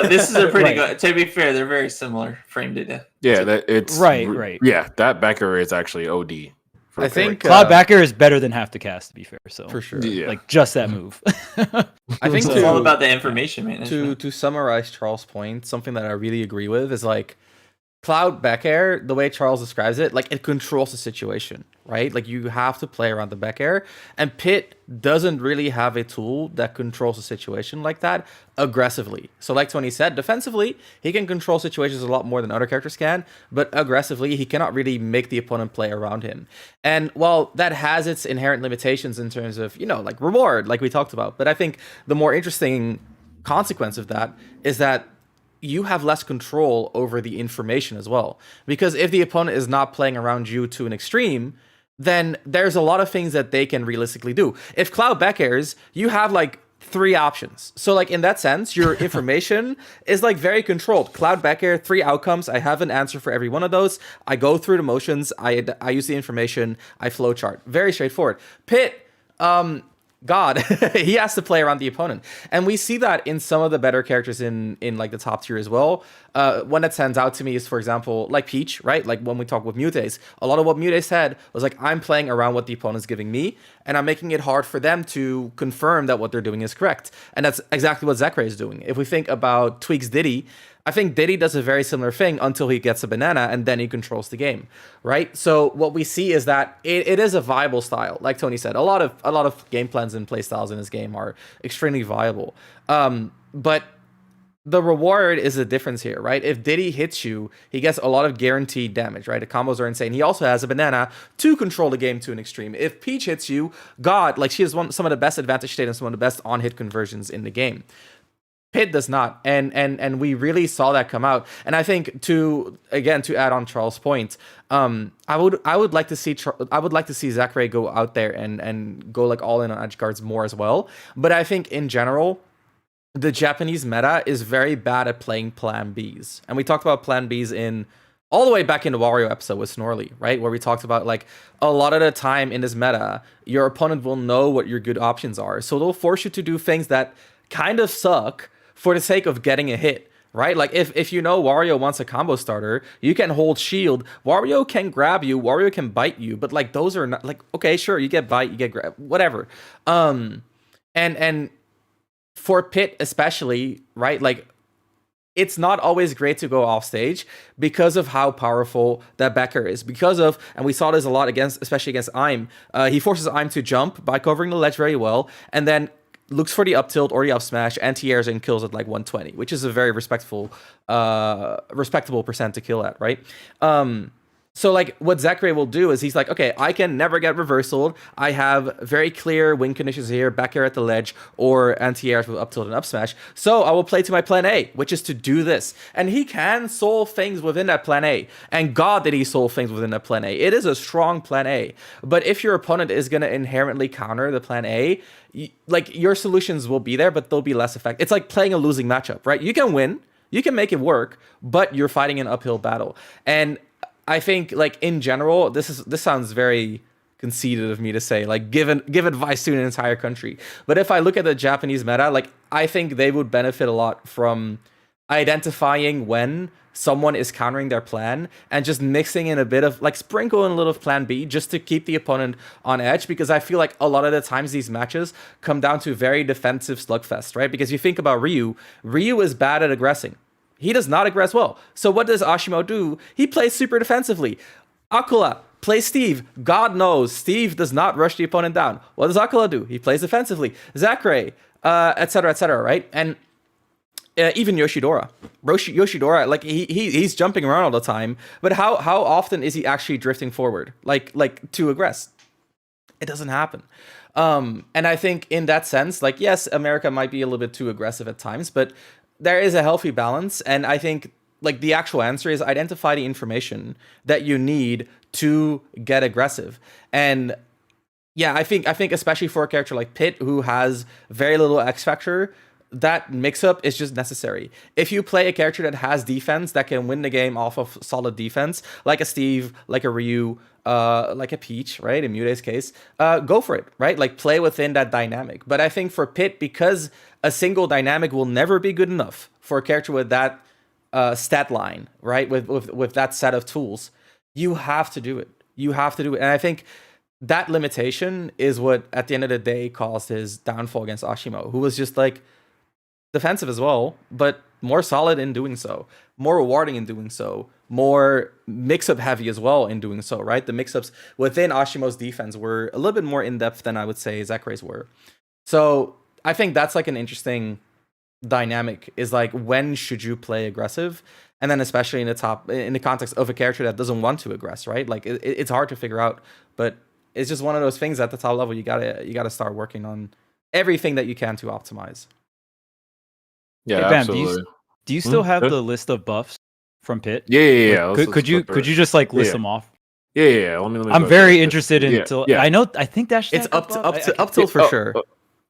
this is a pretty Right. good. To be fair, they're very similar frame data. Yeah, that it's Right. Yeah, that backer is actually OD. I think Cloud back air is better than half the cast, to be fair. So for sure. Yeah. like just that move. I think It's all about the information management. to summarize Charles' point, something that I really agree with is like Cloud back air, the way Charles describes it, like it controls the situation, right? Like you have to play around the back air, and Pit doesn't really have a tool that controls the situation like that aggressively. So like Tony said, defensively, he can control situations a lot more than other characters can, but aggressively, he cannot really make the opponent play around him. And while that has its inherent limitations in terms of, you know, like reward, like we talked about, but I think the more interesting consequence of that is that you have less control over the information as well. Because if the opponent is not playing around you to an extreme, then there's a lot of things that they can realistically do. If Cloud back airs, you have like 3 options. So like in that sense, your information is like very controlled. Cloud back air, 3 outcomes. I have an answer for every one of those. I go through the motions. I use the information. I flowchart. Very straightforward. Pit, God, he has to play around the opponent. And we see that in some of the better characters in like the top tier as well. One that stands out to me is, for example, like Peach, right? Like when we talk with Mutes, a lot of what Mutes said was like, I'm playing around what the opponent's giving me, and I'm making it hard for them to confirm that what they're doing is correct. And that's exactly what Zackray is doing. If we think about Tweak's Diddy, I think Diddy does a very similar thing until he gets a banana and then he controls the game, right? So what we see is that it is a viable style. Like Tony said, a lot of game plans and play styles in this game are extremely viable. But the reward is the difference here, right? If Diddy hits you, he gets a lot of guaranteed damage, right? The combos are insane. He also has a banana to control the game to an extreme. If Peach hits you, God, like she has some of the best advantage state and some of the best on-hit conversions in the game. Pit does not, and we really saw that come out. And I think to add on Charles' point, I would like to see Zackray go out there and go like all in on edge guards more as well. But I think in general, the Japanese meta is very bad at playing Plan Bs, and we talked about Plan Bs in all the way back in the Wario episode with Snorley, right? Where we talked about like a lot of the time in this meta, your opponent will know what your good options are, so they'll force you to do things that kind of suck for the sake of getting a hit, right? Like if you know Wario wants a combo starter, you can hold shield. Wario can grab you. Wario can bite you. But like those are not like, okay, sure, you get bite, you get grab, whatever. And for Pit especially, right? Like it's not always great to go off stage because of how powerful that backer is. Because of, and we saw this a lot especially against Aim. He forces Aim to jump by covering the ledge very well, and then looks for the up tilt or the up smash, anti-airs and kills at like 120, which is a very respectable percent to kill at, right? So like what Zackray will do is he's like, okay, I can never get reversaled. I have very clear win conditions here, back air at the ledge, or anti-airs with up tilt and up smash. So I will play to my plan A, which is to do this. And he can solve things within that plan A. And God did he solve things within that plan A. It is a strong plan A. But if your opponent is going to inherently counter the plan A, like your solutions will be there, but they'll be less effective. It's like playing a losing matchup, right? You can win, you can make it work, but you're fighting an uphill battle. And I think, like in general, this sounds very conceited of me to say, like give advice to an entire country. But if I look at the Japanese meta, like I think they would benefit a lot from identifying when someone is countering their plan and just mixing in a bit of like sprinkle in a little of plan B just to keep the opponent on edge, because I feel like a lot of the times these matches come down to very defensive slugfest, right? Because you think about Ryu is bad at aggressing. He does not aggress well. So what does Ashimo do? He plays super defensively. Akula plays Steve. God knows Steve does not rush the opponent down. What does Akula do? He plays defensively. Zackray, etc., right? And even Yoshidora. Yoshidora, like he's jumping around all the time, but how often is he actually drifting forward, like to aggress? It doesn't happen. And I think in that sense, like, yes, America might be a little bit too aggressive at times, but there is a healthy balance. And I think like the actual answer is identify the information that you need to get aggressive. And yeah, I think especially for a character like Pitt, who has very little X factor, that mix up is just necessary. If you play a character that has defense that can win the game off of solid defense, like a Steve, like a Ryu, like a Peach, right? In Mute's case, go for it, right? Like play within that dynamic. But I think for Pitt, because a single dynamic will never be good enough for a character with that stat line, right? With that set of tools, you have to do it. You have to do it. And I think that limitation is what, at the end of the day, caused his downfall against Ashimo, who was just like defensive as well, but more solid in doing so, more rewarding in doing so, more mix-up heavy as well in doing so, right? The mix-ups within Ashimo's defense were a little bit more in-depth than I would say Zackray's were. So I think that's like an interesting dynamic, is like, when should you play aggressive? And then especially in the context of a character that doesn't want to aggress, right? Like it's hard to figure out, but it's just one of those things at the top level you gotta start working on everything that you can to optimize. Yeah, Hey, Bam, absolutely. do you still have Good. the list of buffs from Pitt? Yeah. Like, could you just like list Yeah. them off? Yeah. Let me I'm go very through it. interested in. Yeah. I think that's It's up till for sure.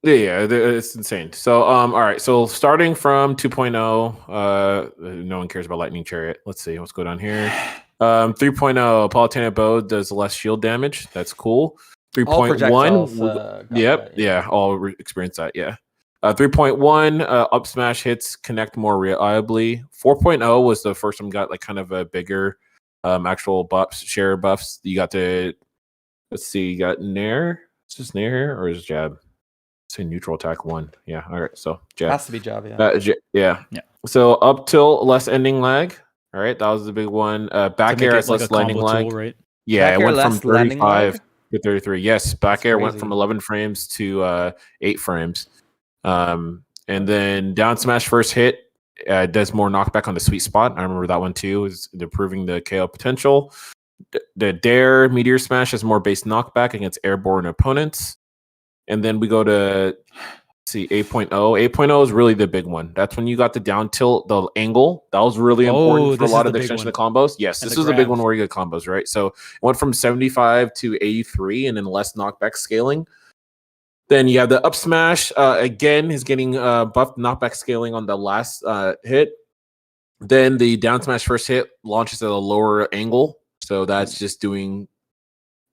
Yeah, it's insane. So, all right. So, starting from 2.0, no one cares about Lightning Chariot. Let's see. Let's go down here. 3.0, Palatine Bow does less shield damage. That's cool. 3.1, yep, all experience that. Yeah. 3.1, up smash hits connect more reliably. 4.0 was the first time got like kind of a bigger actual buffs, share buffs. You got to, let's see, you got Nair. Is this Nair or is Jab? Say neutral attack 1. Yeah. All right. So Jab. Has to be Jab, yeah. Yeah. Yeah. So up till less ending lag. All right. That was the big one. Back air has less landing lag. Tool, right? Yeah. Back It air went from less landing 35 lag? to 33. Yes. Back That's air went crazy. from 11 frames to 8 frames. And then down smash first hit does more knockback on the sweet spot. I remember that one too, is improving the KO potential. The Dare Meteor Smash has more base knockback against airborne opponents. And then we go to 8.0. 8.0 is really the big one. That's when you got the down tilt, the angle. That was really important for a lot of the extension of combos. Yes, And this the is the big one grabs. where you get combos, right? So it went from 75 to 83 and then less knockback scaling. Then you have the up smash. Again, is getting buffed knockback scaling on the last hit. Then the down smash first hit launches at a lower angle. So that's just doing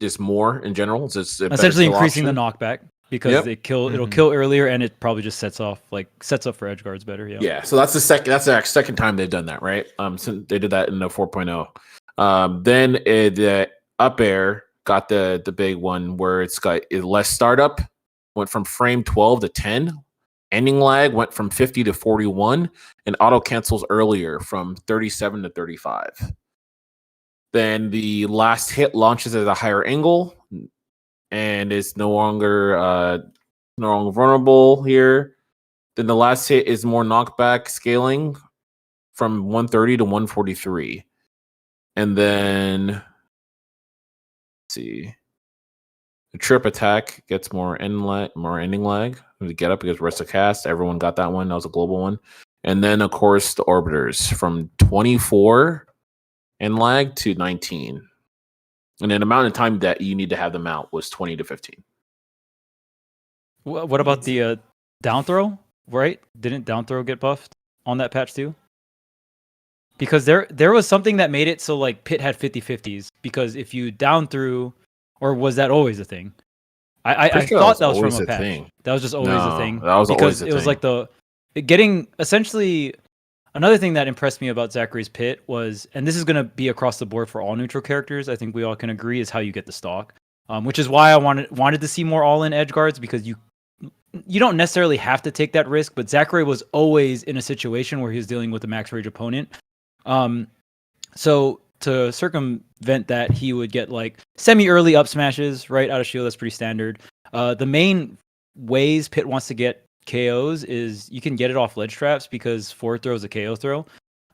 just more in general. It's just a better Essentially skill increasing option. the knockback because Yep. it'll kill earlier, and it probably just sets up for edge guards better. Yeah. Yeah, so that's the second time they've done that, right? So they did that in the 4.0. Then the up air got the big one where it's got less startup, went from frame 12 to 10. Ending lag went from 50 to 41, and auto cancels earlier from 37 to 35. Then the last hit launches at a higher angle, and it's no longer vulnerable here. Then the last hit is more knockback scaling from 130 to 143. And then let's see. The trip attack gets more ending lag. We get up because rest of cast. Everyone got that one. That was a global one. And then of course the orbiters from 24 end lag to 19. And then the amount of time that you need to have them out was 20 to 15. What about the down throw? Right? Didn't down throw get buffed on that patch too? Because there was something that made it so like Pit had 50-50s. Because if you down through, or was that always a thing? I thought that was from a patch. thing. That was just always a thing. That was because always a it was thing. like getting essentially another thing that impressed me about Zackray's Pit was, and this is going to be across the board for all neutral characters, I think we all can agree, is how you get the stock. Which is why I wanted to see more all-in edge guards, because you don't necessarily have to take that risk, but Zackray was always in a situation where he was dealing with a max rage opponent. So to circumvent that, he would get like semi-early up smashes right out of shield. That's pretty standard. The main ways Pit wants to get KOs is you can get it off ledge traps because forward throw is a KO throw.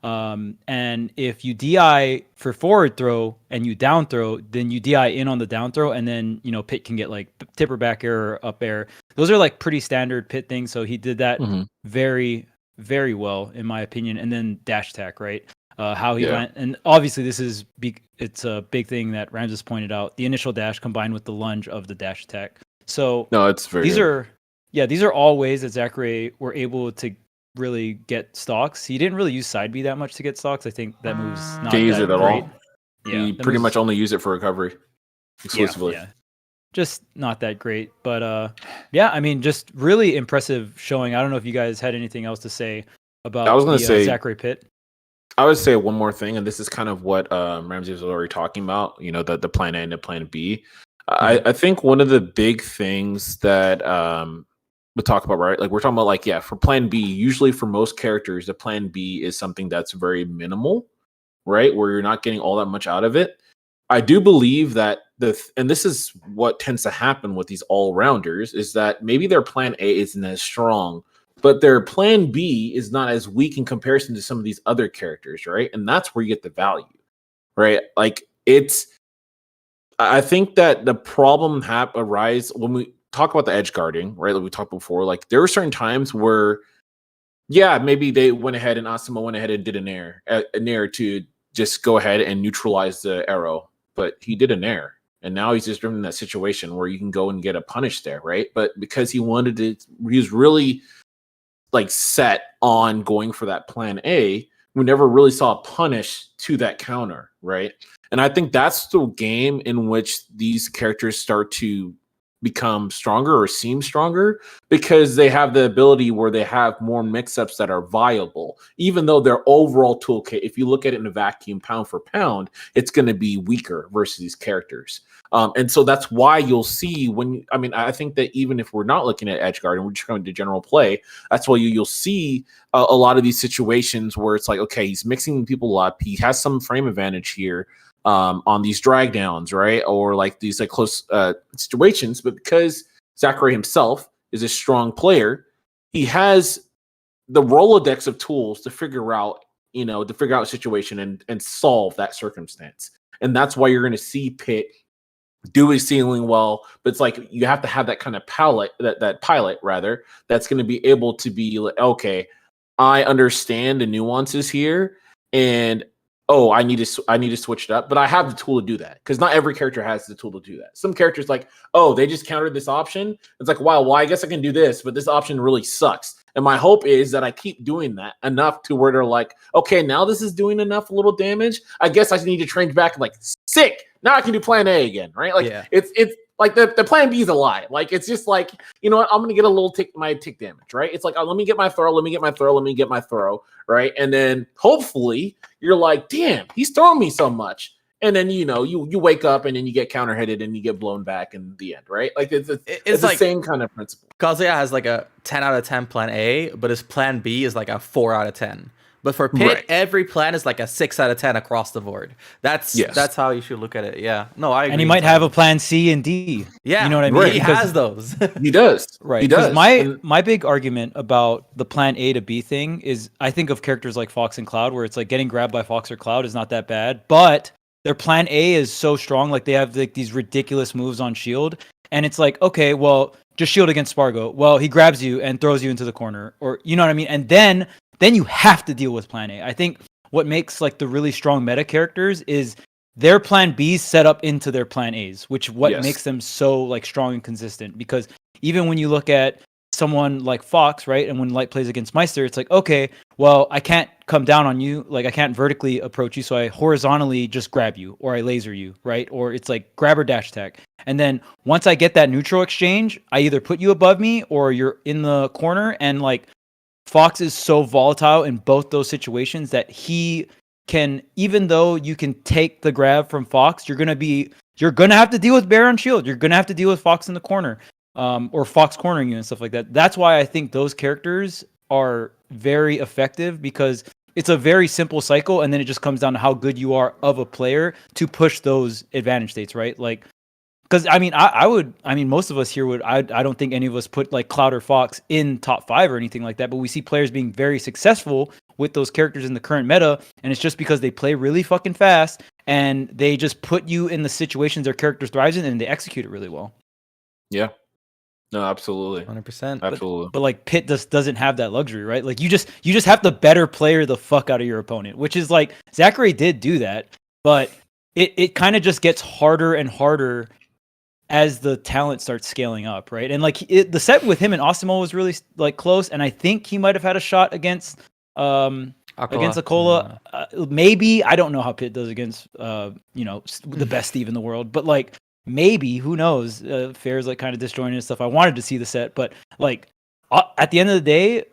And if you DI for forward throw and you down throw, then you DI in on the down throw, and then Pit can get like tipper back air or up air. Those are like pretty standard Pit things. So he did that very, very well in my opinion. And then dash attack, right? How he went, and obviously this is it's a big thing that Ramses pointed out. The initial dash combined with the lunge of the dash attack. So no, it's very. These are all ways that Zackray were able to really get stocks. He didn't really use side B that much to get stocks. I think that move's not Can't use it at great. all. Yeah, he pretty much only use it for recovery exclusively. Yeah. Just not that great. But yeah, I mean, just really impressive showing. I don't know if you guys had anything else to say about Zackray Pit. I would say one more thing, and this is kind of what Ramsey was already talking about, the plan A and the plan B. I think one of the big things that we talk about, right? Like we're talking about, like, yeah, for plan B, usually for most characters, the plan B is something that's very minimal, right? Where you're not getting all that much out of it. I do believe that and this is what tends to happen with these all-rounders, is that maybe their plan A isn't as strong, but their plan B is not as weak in comparison to some of these other characters, right? And that's where you get the value, right? Like I think that the problem arise when we talk about the edge guarding, right? Like we talked before, like there were certain times where, yeah, maybe they went ahead and Asuma went ahead and did an air to just go ahead and neutralize the arrow, but he did an air. And now he's just in that situation where you can go and get a punish there, right? But because he was really like set on going for that plan A, we never really saw a punish to that counter, right? And I think that's the game in which these characters start to become stronger or seem stronger, because they have the ability where they have more mix-ups that are viable, even though their overall toolkit, if you look at it in a vacuum pound for pound, it's going to be weaker versus these characters. And so that's why you'll see I think that even if we're not looking at edge guard and we're just going to general play, that's why you'll see a lot of these situations where it's like, okay, he's mixing people up. He has some frame advantage here on these drag downs, right? Or like these like close situations. But because Zackray himself is a strong player, he has the Rolodex of tools to figure out a situation and solve that circumstance. And that's why you're going to see Pit do his ceiling well, but it's like you have to have that kind of pilot rather, that's going to be able to be like, okay, I understand the nuances here, and I need to switch it up, but I have the tool to do that, because not every character has the tool to do that. Some characters like, they just countered this option. It's like, wow, well, I guess I can do this, but this option really sucks. And my hope is that I keep doing that enough to where they're like, okay, now this is doing enough little damage. I guess I need to change back. Like, sick. Now I can do plan A again, right? Like, it's like the plan B is a lie. Like, it's just like, you know what? I'm going to get a little tick damage, right? It's like, let me get my throw, right? And then hopefully you're like, damn, he's throwing me so much. And then, you wake up and then you get counter hitted and you get blown back in the end, right? Like, it's like the same kind of principle. Kazuya has like a 10 out of 10 plan A, but his plan B is like a 4 out of 10. But for Pit, every plan is like a 6 out of 10 across the board. That's how you should look at it. Yeah. No, I agree. And he might have a plan C and D. Yeah. You know what I mean? He has those. He does. Right. He does. My big argument about the plan A to B thing is I think of characters like Fox and Cloud, where it's like getting grabbed by Fox or Cloud is not that bad, but their plan A is so strong. Like they have like these ridiculous moves on shield. And it's like, okay, well, just shield against Spargo. Well, he grabs you and throws you into the corner, or you know what I mean? And then you have to deal with plan A. I think what makes like the really strong meta characters is their plan B's set up into their plan A's, which makes them so like strong and consistent. Because even when you look at someone like Fox, right, and when Light plays against Meister, it's like, okay, well, I can't come down on you, like I can't vertically approach you, so I horizontally just grab you, or I laser you, right? Or it's like grab or dash attack. And then once I get that neutral exchange, I either put you above me or you're in the corner, and like Fox is so volatile in both those situations that he can, even though you can take the grab from Fox, you're gonna have to deal with Bear on shield. You're gonna have to deal with Fox in the corner, or Fox cornering you and stuff like that. That's why I think those characters are very effective, because it's a very simple cycle, and then it just comes down to how good you are of a player to push those advantage states, right? Like Because I mean, I would. I mean, most of us here would. I don't think any of us put like Cloud or Fox in top 5 or anything like that. But we see players being very successful with those characters in the current meta, and it's just because they play really fucking fast and they just put you in the situations their characters thrives in, and they execute it really well. Yeah. No, absolutely. 100%. Absolutely. But like Pitt just doesn't have that luxury, right? Like you just have to better player the fuck out of your opponent, which is like Zackray did do that, but it kind of just gets harder and harder as the talent starts scaling up, right? And like the set with him and Osimo was really like close, and I think he might have had a shot against Akola. Maybe, I don't know how Pitt does against the best Steve in the world, but like maybe, who knows? Fair's like kind of disjointed and stuff. I wanted to see the set, but like at the end of the day,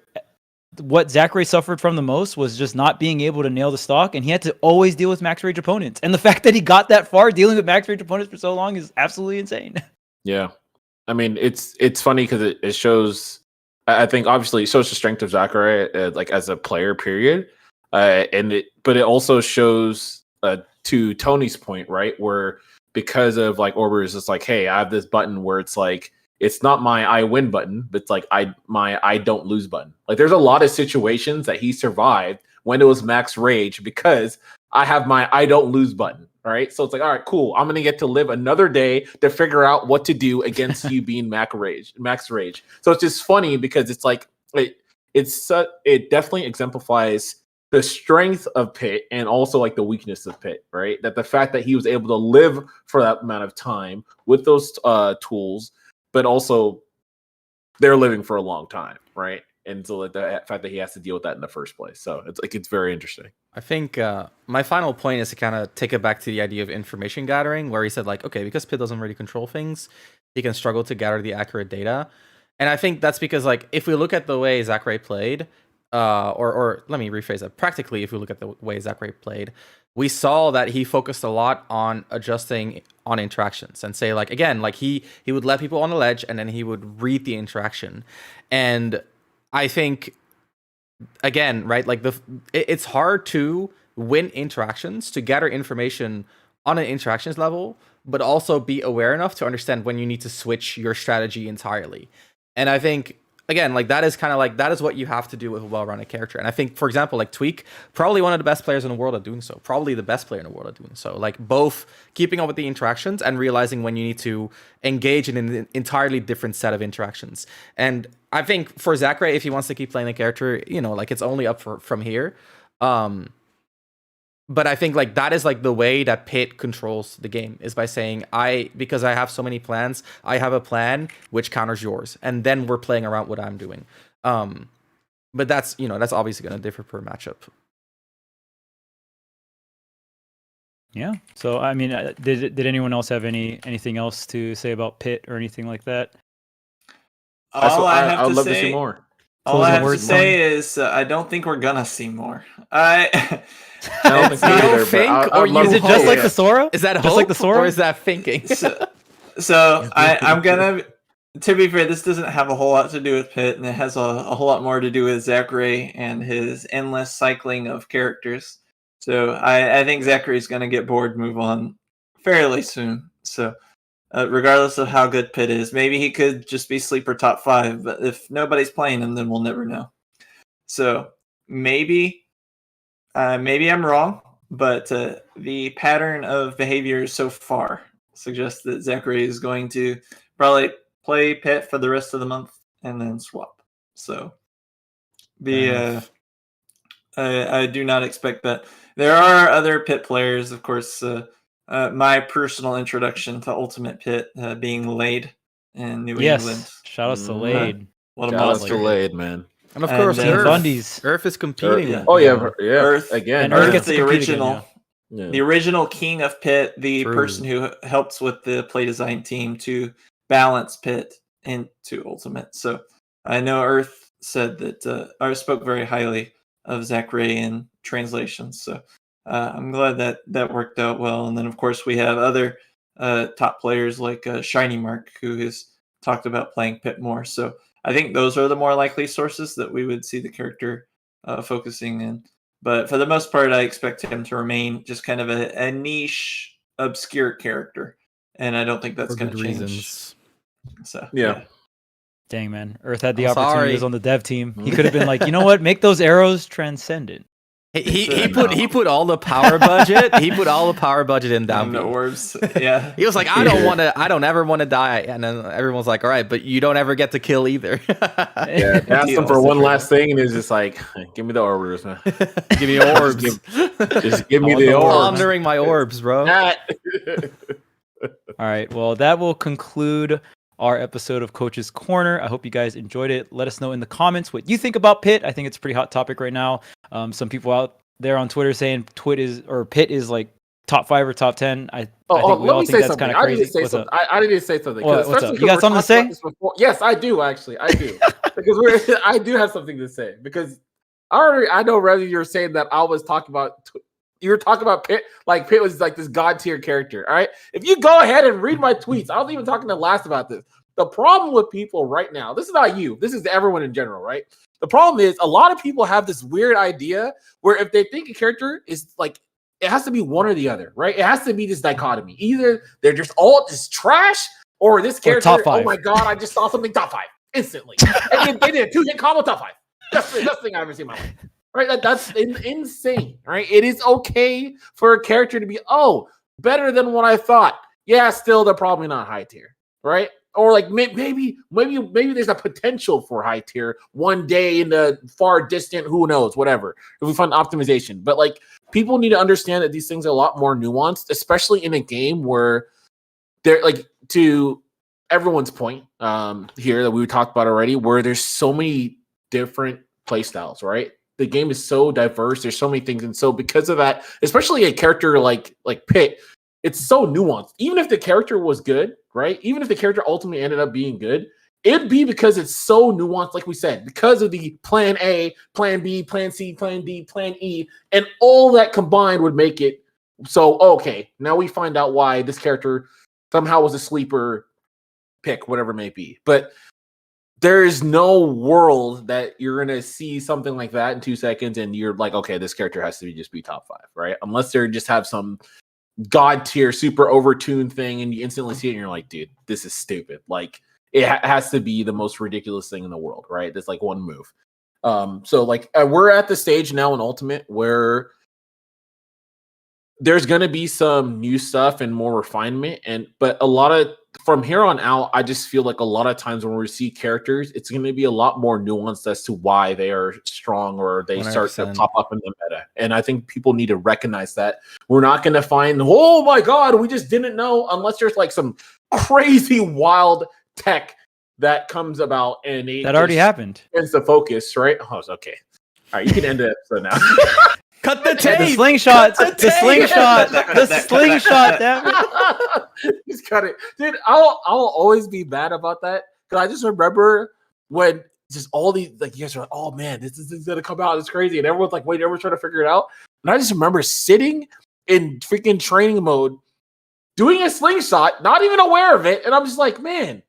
what Zackray suffered from the most was just not being able to nail the stock, and he had to always deal with max rage opponents. And the fact that he got that far dealing with max rage opponents for so long is absolutely insane. Yeah. I mean, it's funny because it shows, I think obviously it shows the strength of Zackray like as a player, period. But it also shows to Tony's point, right? Where because of like Orber is just like, hey, I have this button where it's like, it's not my I win button, but it's like my I don't lose button. Like there's a lot of situations that he survived when it was max rage because I have my I don't lose button. All right. So it's like, all right, cool. I'm gonna get to live another day to figure out what to do against you being max rage. So it's just funny because it's like it definitely exemplifies the strength of Pitt and also like the weakness of Pitt, right? That the fact that he was able to live for that amount of time with those tools, but also they're living for a long time, right? And so like the fact that he has to deal with that in the first place. So it's very interesting. I think my final point is to kind of take it back to the idea of information gathering, where he said like, okay, because Pitt doesn't really control things, he can struggle to gather the accurate data. And I think that's because like if we look at the way Zackray played, or let me rephrase that. Practically, if we look at the way Zackray played, we saw that he focused a lot on adjusting on interactions and say like, again, like he would let people on the ledge and then he would read the interaction. And I think, again, right, like it's hard to win interactions, to gather information on an interactions level, but also be aware enough to understand when you need to switch your strategy entirely. And I think, again, like that is kind of like, that is what you have to do with a well-rounded character. And I think, for example, like Tweak, probably one of the best players in the world at doing so. Probably the best player in the world at doing so. Like both keeping up with the interactions and realizing when you need to engage in an entirely different set of interactions. And I think for Zackray, if he wants to keep playing the character, like it's only up from here. But I think like that is like the way that Pitt controls the game, is by saying, because I have so many plans, I have a plan which counters yours, and then we're playing around what I'm doing. But that's that's obviously going to differ per matchup. Yeah. So I mean, did anyone else have anything else to say about Pitt or anything like that? All I have to love say, to see more. All I have to words, say is I don't think we're gonna see more. I don't think so You either, think, but or Is it hope? just like the Sora? Is that just hope, like the Sora? or is that thinking? So I'm gonna. To be fair, this doesn't have a whole lot to do with Pitt, and it has a whole lot more to do with Zackray and his endless cycling of characters. So I think Zackray is gonna get bored, move on fairly soon. So. Regardless of how good Pitt is, maybe he could just be sleeper top 5. But if nobody's playing him, then we'll never know. So maybe I'm wrong, but the pattern of behavior so far suggests that Zackray is going to probably play Pitt for the rest of the month and then swap. So I do not expect that. There are other Pitt players, of course. My personal introduction to Ultimate Pitt being Lade in New England. Shout outs to Lade. What a Shout outs monster. to Lade, man. And of course, And, Earth. Fundies. Earth is competing. Yeah. Oh yeah, Earth again. And Earth gets to the compete original. again, Yeah. The original king of Pitt, the True. person who helps with the play design team to balance Pitt into Ultimate. So I know Earth said that, or spoke very highly of Zackray in translations. So I'm glad that worked out well. And then, of course, we have other top players like Shiny Mark, who has talked about playing Pitt more. So I think those are the more likely sources that we would see the character focusing in. But for the most part, I expect him to remain just kind of a niche, obscure character and I don't think that's For going to good change. reasons. So Yeah. Dang, man. Earth had the I'm opportunity. sorry. He was on the dev team. He could have been like, you know what? Make those arrows transcendent. He put all the power budget. He put all the power budget in down the B. orbs. Yeah. He was like, I don't ever want to die. And then everyone's like, all right, but you don't ever get to kill either. Yeah, ask them for one last thing, and it's just like, give me the orbiters, man. Give me orbs. Just give me I want the the orbs. Pondering my orbs, bro. That. All right. Well, that will conclude our episode of Coach's Corner. I hope you guys enjoyed it. Let us know in the comments what you think about Pitt. I think it's a pretty hot topic right now. Some people out there on Twitter saying Pitt is like top 5 or top 10. I think we let all me think say that's something. kind of I need crazy. to say What's something. up? I need to say something. What's Especially up? You got something to say? Yes, I do actually. I do because I do have something to say because I know Rezi, you're saying that I was talking about. You were talking about Pitt, like Pitt was like this god tier character. All right, if you go ahead and read my tweets, I was even talking to Last about this. The problem with people right now, this is not you, this is everyone in general, right? The problem is a lot of people have this weird idea where if they think a character is like, it has to be one or the other, right? It has to be this dichotomy. Either they're just all just trash or this character, top 5. oh my God, I just saw something top 5 instantly. And they did a 2-hit combo top 5. That's the best thing I've ever seen in my life. Right? That's insane, right? It is okay for a character to be, better than what I thought. Yeah, still they're probably not high tier, right? Or like maybe there's a potential for high tier one day in the far distant, who knows, whatever. If we find optimization. But like people need to understand that these things are a lot more nuanced, especially in a game where they're like, to everyone's point here that we talked about already, where there's so many different play styles, right? The game is so diverse. There's so many things. And so because of that, especially a character like Pitt, it's so nuanced. Even if the character was good, right? Even if the character ultimately ended up being good, it'd be because it's so nuanced, like we said, because of the plan A, plan B, plan C, plan D, plan E, and all that combined would make it so, okay, now we find out why this character somehow was a sleeper pick, whatever it may be. But there is no world that you're going to see something like that in 2 seconds and you're like, okay, this character has to just be top 5, right? Unless they just have some god tier, super overtuned thing and you instantly see it and you're like, dude, this is stupid. Like, it has to be the most ridiculous thing in the world, right? That's like one move. So like we're at the stage now in Ultimate where there's going to be some new stuff and more refinement, but a lot of from here on out, I just feel like a lot of times when we see characters, it's going to be a lot more nuanced as to why they are strong or they 100%. start to pop up in the meta. And I think people need to recognize that we're not going to find, oh my God, we just didn't know, unless there's like some crazy wild tech that comes about and That already happened. Ends the focus, right? Oh, okay. All right, you can end the episode now. Cut the Yeah, tape. the slingshot. The slingshot. The Cut slingshot. Damn it. Just cut it, dude. I'll always be mad about that because I just remember when just all these like you guys are like, oh man, this is gonna come out. It's crazy, and everyone's like, wait, everyone's trying to figure it out. And I just remember sitting in freaking training mode, doing a slingshot, not even aware of it, and I'm just like, man,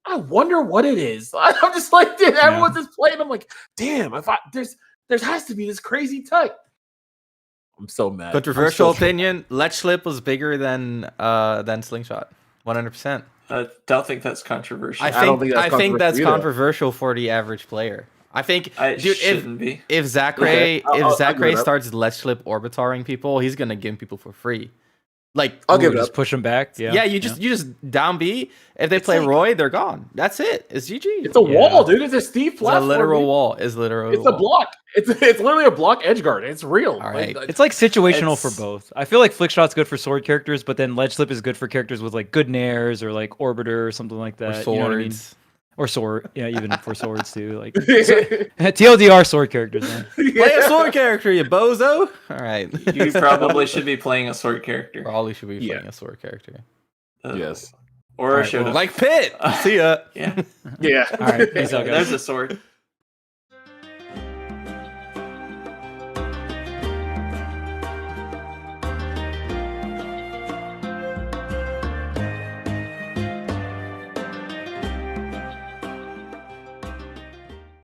I wonder what it is. I'm just like, dude, everyone's just playing. I'm like, damn, there has to be this crazy tech. I'm so mad. Controversial opinion. Ledge slip was bigger than slingshot. 100%. I don't think that's controversial. I think that's either. controversial for the average player. I think, It dude, shouldn't be. if Zackray I'll give it up. starts ledge slip orbitaring people, he's gonna give people for free. Like, I'll give it Just up. push them back. Yeah. yeah, you just down B. If they play like- Roy, they're gone. That's it. It's GG. It's a wall, dude. It's a steep It's a platform. literal dude. wall. It's literal. It's a block. It's literally a block edge guard. It's real. All right. It's like situational It's- for both. I feel like Flickshot's good for sword characters, but then Ledge Slip is good for characters with like good nairs or like Orbiter or something like Or that. swords. You know what I mean? Or sword. Yeah, even for swords too. Like TLDR sword characters, man. Play a sword character, you bozo. All right. You probably should be playing a sword character. Probably should be Yeah. playing a sword character. Yes. Or a Alright, should well, Like Pitt. See ya. Yeah. Yeah. All right, peace out, guys. There's a sword.